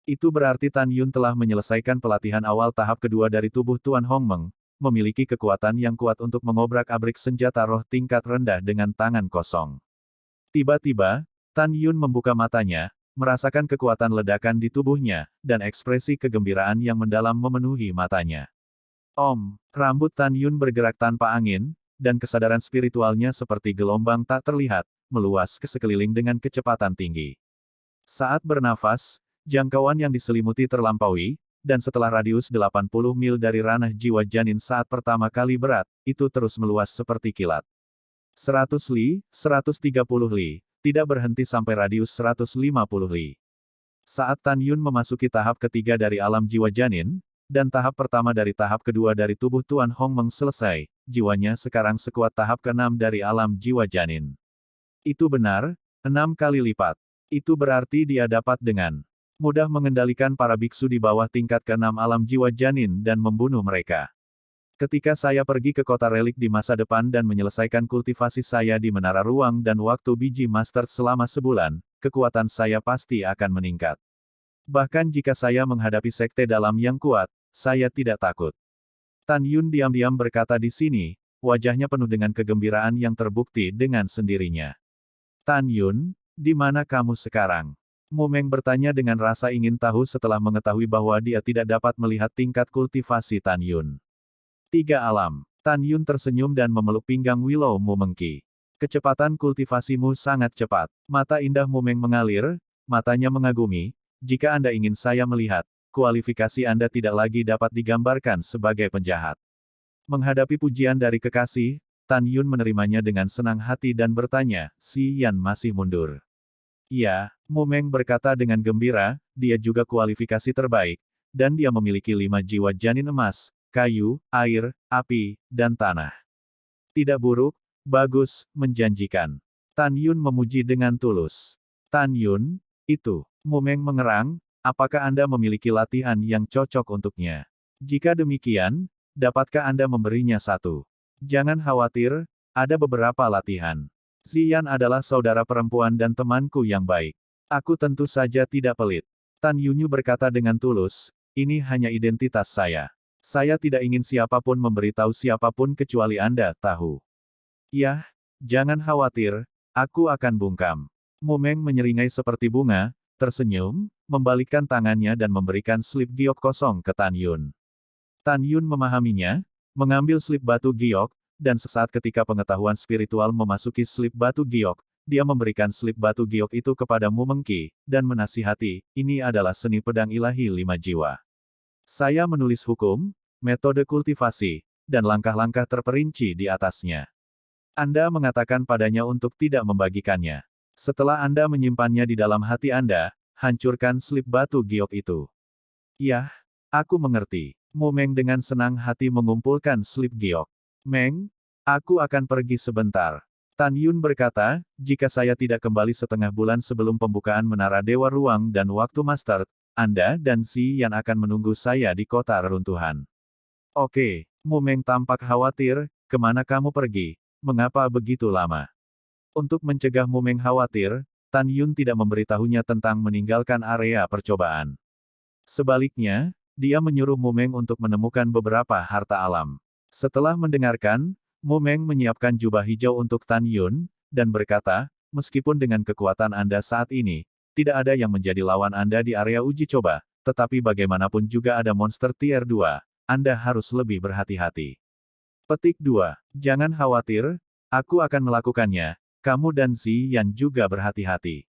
Itu berarti Tan Yun telah menyelesaikan pelatihan awal tahap kedua dari tubuh Tuan Hongmeng, memiliki kekuatan yang kuat untuk mengobrak-abrik senjata roh tingkat rendah dengan tangan kosong. Tiba-tiba, Tan Yun membuka matanya, merasakan kekuatan ledakan di tubuhnya, dan ekspresi kegembiraan yang mendalam memenuhi matanya. Rambut Tan Yun bergerak tanpa angin, dan kesadaran spiritualnya seperti gelombang tak terlihat, meluas ke sekeliling dengan kecepatan tinggi. Saat bernafas, jangkauan yang diselimuti terlampaui, dan setelah radius 80 mil dari ranah jiwa janin saat pertama kali berat, itu terus meluas seperti kilat. 100 li, 130 li, tidak berhenti sampai radius 150 li. Saat Tan Yun memasuki tahap ketiga dari alam jiwa janin, dan tahap pertama dari tahap kedua dari tubuh Tuan Hongmeng selesai, jiwanya sekarang sekuat tahap ke-6 dari alam jiwa janin. Itu benar, 6 kali lipat. Itu berarti dia dapat dengan mudah mengendalikan para biksu di bawah tingkat ke-6 alam jiwa janin dan membunuh mereka. Ketika saya pergi ke kota relik di masa depan dan menyelesaikan kultivasi saya di Menara Ruang dan Waktu Biji Master selama sebulan, kekuatan saya pasti akan meningkat. Bahkan jika saya menghadapi sekte dalam yang kuat, saya tidak takut. Tan Yun diam-diam berkata di sini, wajahnya penuh dengan kegembiraan yang terbukti dengan sendirinya. Tan Yun, di mana kamu sekarang? Mu Meng bertanya dengan rasa ingin tahu setelah mengetahui bahwa dia tidak dapat melihat tingkat kultivasi Tan Yun. 3 alam. Tan Yun tersenyum dan memeluk pinggang Willow Mu Mengki. Kecepatan kultivasimu sangat cepat. Mata indah Mu Meng mengalir, matanya mengagumi. Jika Anda ingin saya melihat, kualifikasi Anda tidak lagi dapat digambarkan sebagai penjahat. Menghadapi pujian dari kekasih, Tan Yun menerimanya dengan senang hati dan bertanya, si Yan masih mundur. Ya, Mu Meng berkata dengan gembira, dia juga kualifikasi terbaik, dan dia memiliki 5 jiwa janin emas, kayu, air, api, dan tanah. Tidak buruk, bagus, menjanjikan. Tan Yun memuji dengan tulus. Tan Yun, itu, Mu Meng mengerang, apakah Anda memiliki latihan yang cocok untuknya? Jika demikian, dapatkah Anda memberinya satu? Jangan khawatir, ada beberapa latihan. Ziyan adalah saudara perempuan dan temanku yang baik. Aku tentu saja tidak pelit. Tan Yunyu berkata dengan tulus, ini hanya identitas saya. Saya tidak ingin siapapun memberitahu siapapun kecuali Anda tahu. Yah, jangan khawatir, aku akan bungkam. Mu Meng menyeringai seperti bunga, tersenyum, membalikkan tangannya dan memberikan slip giok kosong ke Tan Yun. Tan Yun memahaminya, mengambil slip batu giok, dan sesaat ketika pengetahuan spiritual memasuki slip batu giok, dia memberikan slip batu giok itu kepada Mu Mengki, dan menasihati, ini adalah seni pedang ilahi 5 jiwa. Saya menulis hukum, metode kultivasi, dan langkah-langkah terperinci di atasnya. Anda mengatakan padanya untuk tidak membagikannya. Setelah Anda menyimpannya di dalam hati Anda, hancurkan slip batu giok itu. Yah, aku mengerti. Mu Meng dengan senang hati mengumpulkan slip giok. Meng, aku akan pergi sebentar. Tan Yun berkata, jika saya tidak kembali setengah bulan sebelum pembukaan Menara Dewa Ruang dan Waktu Master, Anda dan Si Yan akan menunggu saya di kota reruntuhan. Oke, Mu Meng tampak khawatir, kemana kamu pergi? Mengapa begitu lama? Untuk mencegah Mu Meng khawatir, Tan Yun tidak memberitahunya tentang meninggalkan area percobaan. Sebaliknya, dia menyuruh Mu Meng untuk menemukan beberapa harta alam. Setelah mendengarkan, Mu Meng menyiapkan jubah hijau untuk Tan Yun, dan berkata, meskipun dengan kekuatan Anda saat ini, tidak ada yang menjadi lawan Anda di area uji coba, tetapi bagaimanapun juga ada monster tier 2, Anda harus lebih berhati-hati. Petik 2. Jangan khawatir, aku akan melakukannya, kamu dan Ziyan juga berhati-hati.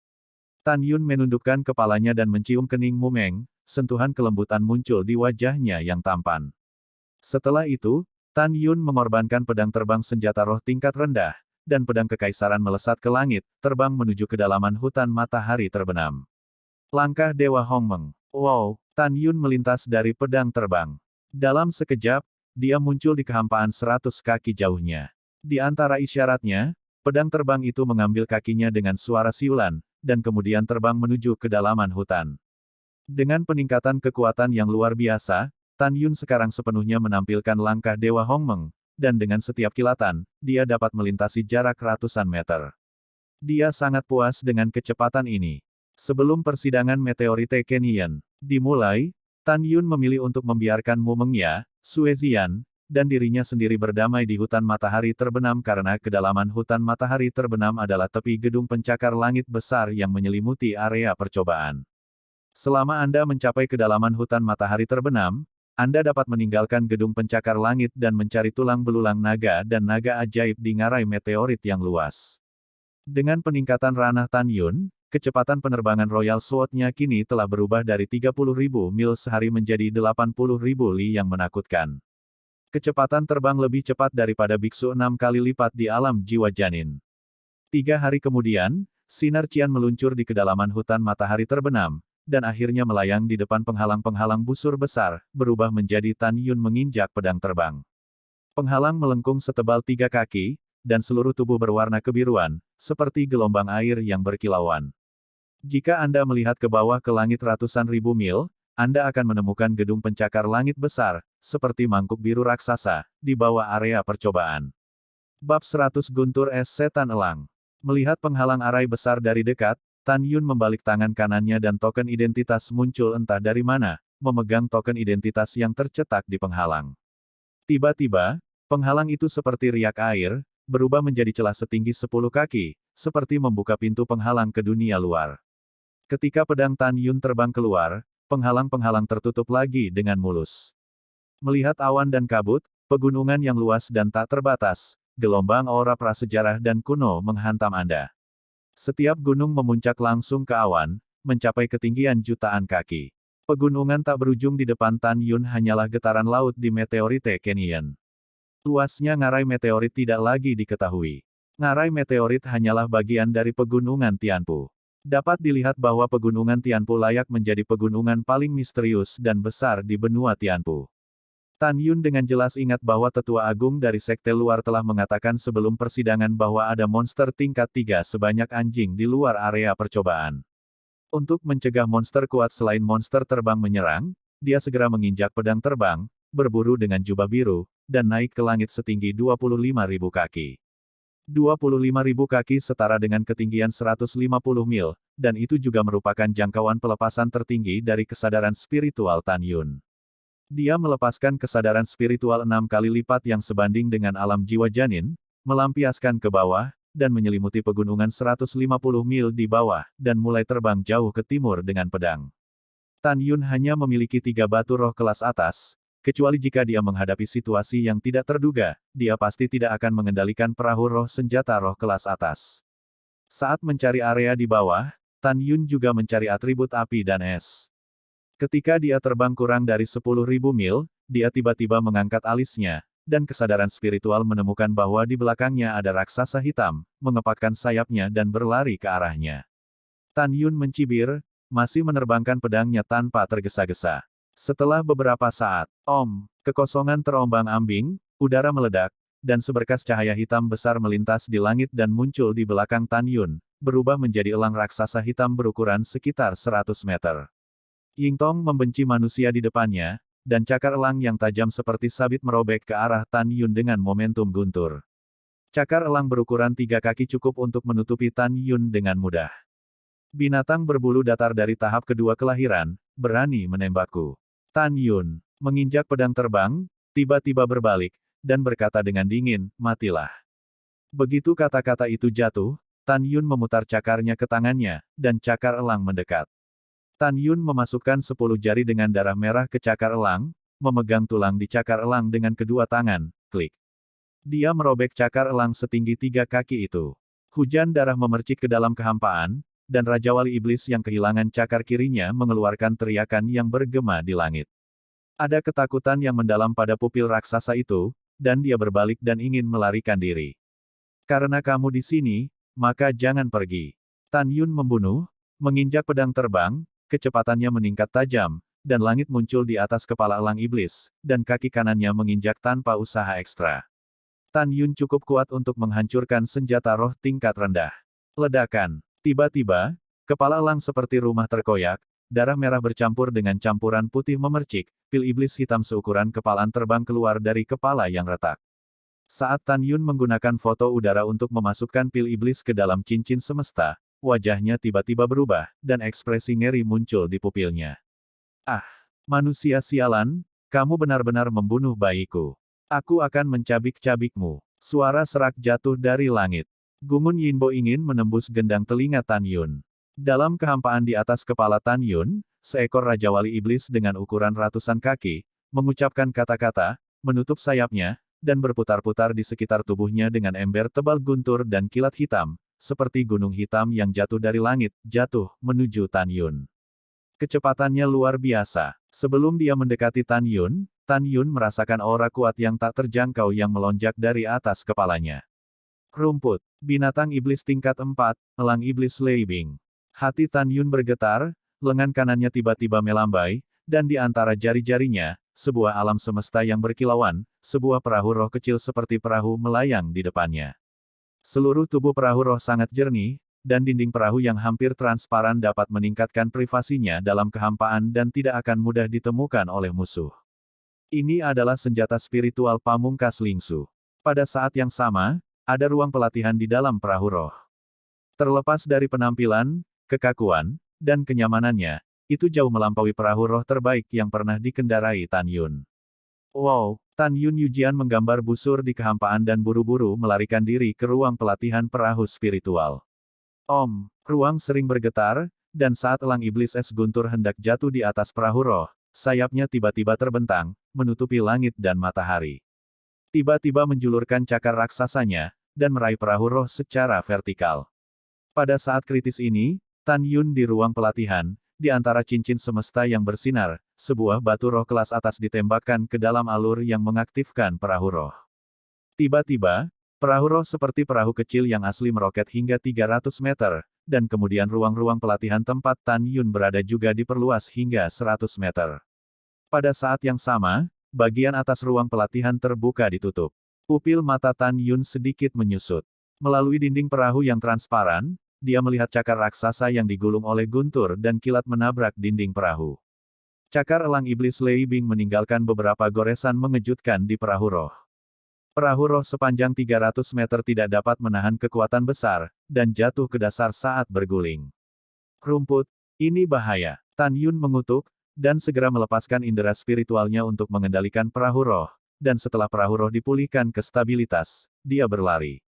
Tan Yun menundukkan kepalanya dan mencium kening Mumeng, sentuhan kelembutan muncul di wajahnya yang tampan. Setelah itu, Tan Yun mengorbankan pedang terbang senjata roh tingkat rendah, dan pedang kekaisaran melesat ke langit, terbang menuju kedalaman hutan matahari terbenam. Langkah Dewa Hongmeng. Wow, Tan Yun melintas dari pedang terbang. Dalam sekejap, dia muncul di kehampaan 100 kaki jauhnya. Di antara isyaratnya, pedang terbang itu mengambil kakinya dengan suara siulan, dan kemudian terbang menuju kedalaman hutan. Dengan peningkatan kekuatan yang luar biasa, Tan Yun sekarang sepenuhnya menampilkan langkah Dewa Hongmeng, dan dengan setiap kilatan, dia dapat melintasi jarak ratusan meter. Dia sangat puas dengan kecepatan ini. Sebelum persidangan meteorite Kenyan dimulai, Tan Yun memilih untuk membiarkan Mumengya, Suezian, dan dirinya sendiri berdamai di hutan matahari terbenam karena kedalaman hutan matahari terbenam adalah tepi gedung pencakar langit besar yang menyelimuti area percobaan. Selama Anda mencapai kedalaman hutan matahari terbenam, Anda dapat meninggalkan gedung pencakar langit dan mencari tulang belulang naga dan naga ajaib di ngarai meteorit yang luas. Dengan peningkatan ranah Tan Yun, kecepatan penerbangan Royal Sword-nya kini telah berubah dari 30.000 mil sehari menjadi 80.000 li yang menakutkan. Kecepatan terbang lebih cepat daripada biksu 6 kali lipat di alam jiwa janin. 3 hari kemudian, sinar cian meluncur di kedalaman hutan matahari terbenam, dan akhirnya melayang di depan penghalang-penghalang busur besar, berubah menjadi Tan Yun menginjak pedang terbang. Penghalang melengkung setebal 3 kaki, dan seluruh tubuh berwarna kebiruan, seperti gelombang air yang berkilauan. Jika Anda melihat ke bawah ke langit ratusan ribu mil, Anda akan menemukan gedung pencakar langit besar, seperti mangkuk biru raksasa, di bawah area percobaan. Bab 100 Guntur Es Setan Elang. Melihat penghalang arai besar dari dekat, Tan Yun membalik tangan kanannya dan token identitas muncul entah dari mana, memegang token identitas yang tercetak di penghalang. Tiba-tiba, penghalang itu seperti riak air, berubah menjadi celah setinggi 10 kaki, seperti membuka pintu penghalang ke dunia luar. Ketika pedang Tan Yun terbang keluar, penghalang-penghalang tertutup lagi dengan mulus. Melihat awan dan kabut, pegunungan yang luas dan tak terbatas, gelombang aura prasejarah dan kuno menghantam Anda. Setiap gunung memuncak langsung ke awan, mencapai ketinggian jutaan kaki. Pegunungan tak berujung di depan Tan Yun hanyalah getaran laut di meteorite Kenyan. Luasnya ngarai meteorit tidak lagi diketahui. Ngarai meteorit hanyalah bagian dari pegunungan Tianpu. Dapat dilihat bahwa pegunungan Tianpu layak menjadi pegunungan paling misterius dan besar di benua Tianpu. Tan Yun dengan jelas ingat bahwa tetua agung dari sekte luar telah mengatakan sebelum persidangan bahwa ada monster tingkat 3 sebanyak anjing di luar area percobaan. Untuk mencegah monster kuat selain monster terbang menyerang, dia segera menginjak pedang terbang, berburu dengan jubah biru, dan naik ke langit setinggi 25.000 kaki. 25.000 kaki setara dengan ketinggian 150 mil, dan itu juga merupakan jangkauan pelepasan tertinggi dari kesadaran spiritual Tan Yun. Dia melepaskan kesadaran spiritual 6 kali lipat yang sebanding dengan alam jiwa janin, melampiaskan ke bawah, dan menyelimuti pegunungan 150 mil di bawah, dan mulai terbang jauh ke timur dengan pedang. Tan Yun hanya memiliki 3 batu roh kelas atas, kecuali jika dia menghadapi situasi yang tidak terduga, dia pasti tidak akan mengendalikan perahu roh senjata roh kelas atas. Saat mencari area di bawah, Tan Yun juga mencari atribut api dan es. Ketika dia terbang kurang dari 10.000 mil, dia tiba-tiba mengangkat alisnya, dan kesadaran spiritual menemukan bahwa di belakangnya ada raksasa hitam, mengepakkan sayapnya dan berlari ke arahnya. Tan Yun mencibir, masih menerbangkan pedangnya tanpa tergesa-gesa. Setelah beberapa saat, kekosongan terombang-ambing, udara meledak, dan seberkas cahaya hitam besar melintas di langit dan muncul di belakang Tan Yun, berubah menjadi elang raksasa hitam berukuran sekitar 100 meter. Yingtong membenci manusia di depannya, dan cakar elang yang tajam seperti sabit merobek ke arah Tan Yun dengan momentum guntur. Cakar elang berukuran 3 kaki cukup untuk menutupi Tan Yun dengan mudah. Binatang berbulu datar dari tahap kedua kelahiran, berani menembakku. Tan Yun menginjak pedang terbang, tiba-tiba berbalik, dan berkata dengan dingin, matilah. Begitu kata-kata itu jatuh, Tan Yun memutar cakarnya ke tangannya, dan cakar elang mendekat. Tan Yun memasukkan 10 jari dengan darah merah ke cakar elang, memegang tulang di cakar elang dengan kedua tangan, klik. Dia merobek cakar elang setinggi 3 kaki itu. Hujan darah memercik ke dalam kehampaan, dan Raja Wali Iblis yang kehilangan cakar kirinya mengeluarkan teriakan yang bergema di langit. Ada ketakutan yang mendalam pada pupil raksasa itu, dan dia berbalik dan ingin melarikan diri. Karena kamu di sini, maka jangan pergi. Tan Yun membunuh, menginjak pedang terbang, kecepatannya meningkat tajam, dan langit muncul di atas kepala elang iblis, dan kaki kanannya menginjak tanpa usaha ekstra. Tan Yun cukup kuat untuk menghancurkan senjata roh tingkat rendah. Ledakan. Tiba-tiba, kepala elang seperti rumah terkoyak, darah merah bercampur dengan campuran putih memercik, pil iblis hitam seukuran kepalan terbang keluar dari kepala yang retak. Saat Tan Yun menggunakan foto udara untuk memasukkan pil iblis ke dalam cincin semesta, wajahnya tiba-tiba berubah, dan ekspresi ngeri muncul di pupilnya. Ah! Manusia sialan, kamu benar-benar membunuh bayiku. Aku akan mencabik-cabikmu. Suara serak jatuh dari langit. Gungun Yinbo ingin menembus gendang telinga Tan Yun. Dalam kehampaan di atas kepala Tan Yun, seekor Raja Wali Iblis dengan ukuran ratusan kaki, mengucapkan kata-kata, menutup sayapnya, dan berputar-putar di sekitar tubuhnya dengan ember tebal guntur dan kilat hitam, seperti gunung hitam yang jatuh dari langit, jatuh, menuju Tan Yun. Kecepatannya luar biasa. Sebelum dia mendekati Tan Yun merasakan aura kuat yang tak terjangkau yang melonjak dari atas kepalanya. Rumput. Binatang iblis tingkat 4, elang iblis Leibing. Hati Tan Yun bergetar, lengan kanannya tiba-tiba melambai, dan di antara jari-jarinya, sebuah alam semesta yang berkilauan, sebuah perahu roh kecil seperti perahu melayang di depannya. Seluruh tubuh perahu roh sangat jernih, dan dinding perahu yang hampir transparan dapat meningkatkan privasinya dalam kehampaan dan tidak akan mudah ditemukan oleh musuh. Ini adalah senjata spiritual pamungkas Lingsu. Pada saat yang sama, ada ruang pelatihan di dalam perahu roh. Terlepas dari penampilan, kekakuan, dan kenyamanannya, itu jauh melampaui perahu roh terbaik yang pernah dikendarai Tan Yun. Wow, Tan Yun Yujian menggambar busur di kehampaan dan buru-buru melarikan diri ke ruang pelatihan perahu spiritual. Ruang sering bergetar, dan saat elang iblis es guntur hendak jatuh di atas perahu roh, sayapnya tiba-tiba terbentang, menutupi langit dan matahari. Tiba-tiba menjulurkan cakar raksasanya, dan meraih perahu roh secara vertikal. Pada saat kritis ini, Tan Yun di ruang pelatihan, di antara cincin semesta yang bersinar, sebuah batu roh kelas atas ditembakkan ke dalam alur yang mengaktifkan perahu roh. Tiba-tiba, perahu roh seperti perahu kecil yang asli meroket hingga 300 meter, dan kemudian ruang-ruang pelatihan tempat Tan Yun berada juga diperluas hingga 100 meter. Pada saat yang sama, bagian atas ruang pelatihan terbuka ditutup. Pupil mata Tan Yun sedikit menyusut. Melalui dinding perahu yang transparan, dia melihat cakar raksasa yang digulung oleh guntur dan kilat menabrak dinding perahu. Cakar elang iblis Leibing meninggalkan beberapa goresan mengejutkan di perahu roh. Perahu roh sepanjang 300 meter tidak dapat menahan kekuatan besar, dan jatuh ke dasar saat berguling. Rumput, ini bahaya. Tan Yun mengutuk, dan segera melepaskan indera spiritualnya untuk mengendalikan perahu roh, dan setelah perahu roh dipulihkan ke stabilitas, dia berlari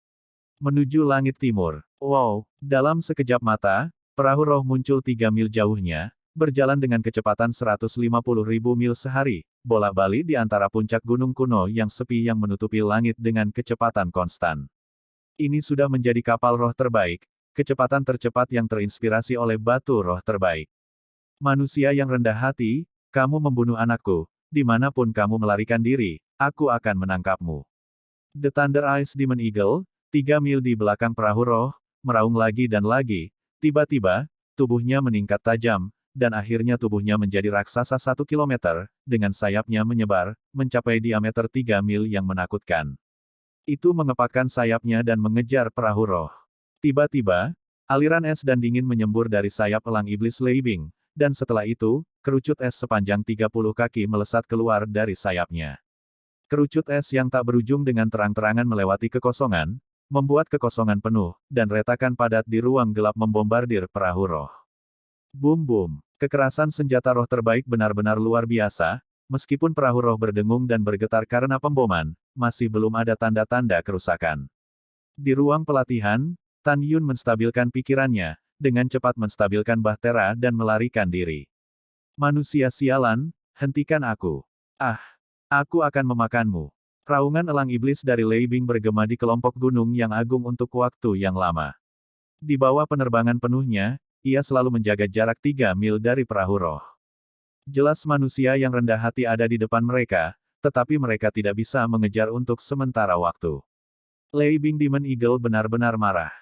menuju langit timur. Wow, dalam sekejap mata, perahu roh muncul 3 mil jauhnya, berjalan dengan kecepatan 150.000 mil sehari, bolak-balik di antara puncak gunung kuno yang sepi yang menutupi langit dengan kecepatan konstan. Ini sudah menjadi kapal roh terbaik, kecepatan tercepat yang terinspirasi oleh batu roh terbaik. Manusia yang rendah hati, kamu membunuh anakku, dimanapun kamu melarikan diri, aku akan menangkapmu. The Thunder Eyes Demon Eagle, 3 mil di belakang perahu roh, meraung lagi dan lagi, tiba-tiba, tubuhnya meningkat tajam, dan akhirnya tubuhnya menjadi raksasa 1 kilometer, dengan sayapnya menyebar, mencapai diameter 3 mil yang menakutkan. Itu mengepakkan sayapnya dan mengejar perahu roh. Tiba-tiba, aliran es dan dingin menyembur dari sayap elang iblis Leibing, dan setelah itu, kerucut es sepanjang 30 kaki melesat keluar dari sayapnya. Kerucut es yang tak berujung dengan terang-terangan melewati kekosongan, membuat kekosongan penuh, dan retakan padat di ruang gelap membombardir perahu roh. Bum-bum. Kekerasan senjata roh terbaik benar-benar luar biasa, meskipun perahu roh berdengung dan bergetar karena pemboman, masih belum ada tanda-tanda kerusakan. Di ruang pelatihan, Tan Yun menstabilkan pikirannya, dengan cepat menstabilkan bahtera dan melarikan diri. Manusia sialan, hentikan aku. Ah, aku akan memakanmu. Raungan elang iblis dari Lei Bing bergema di kelompok gunung yang agung untuk waktu yang lama. Di bawah penerbangan penuhnya, ia selalu menjaga jarak 3 mil dari perahu roh. Jelas manusia yang rendah hati ada di depan mereka, tetapi mereka tidak bisa mengejar untuk sementara waktu. Lei Bing Demon Eagle benar-benar marah.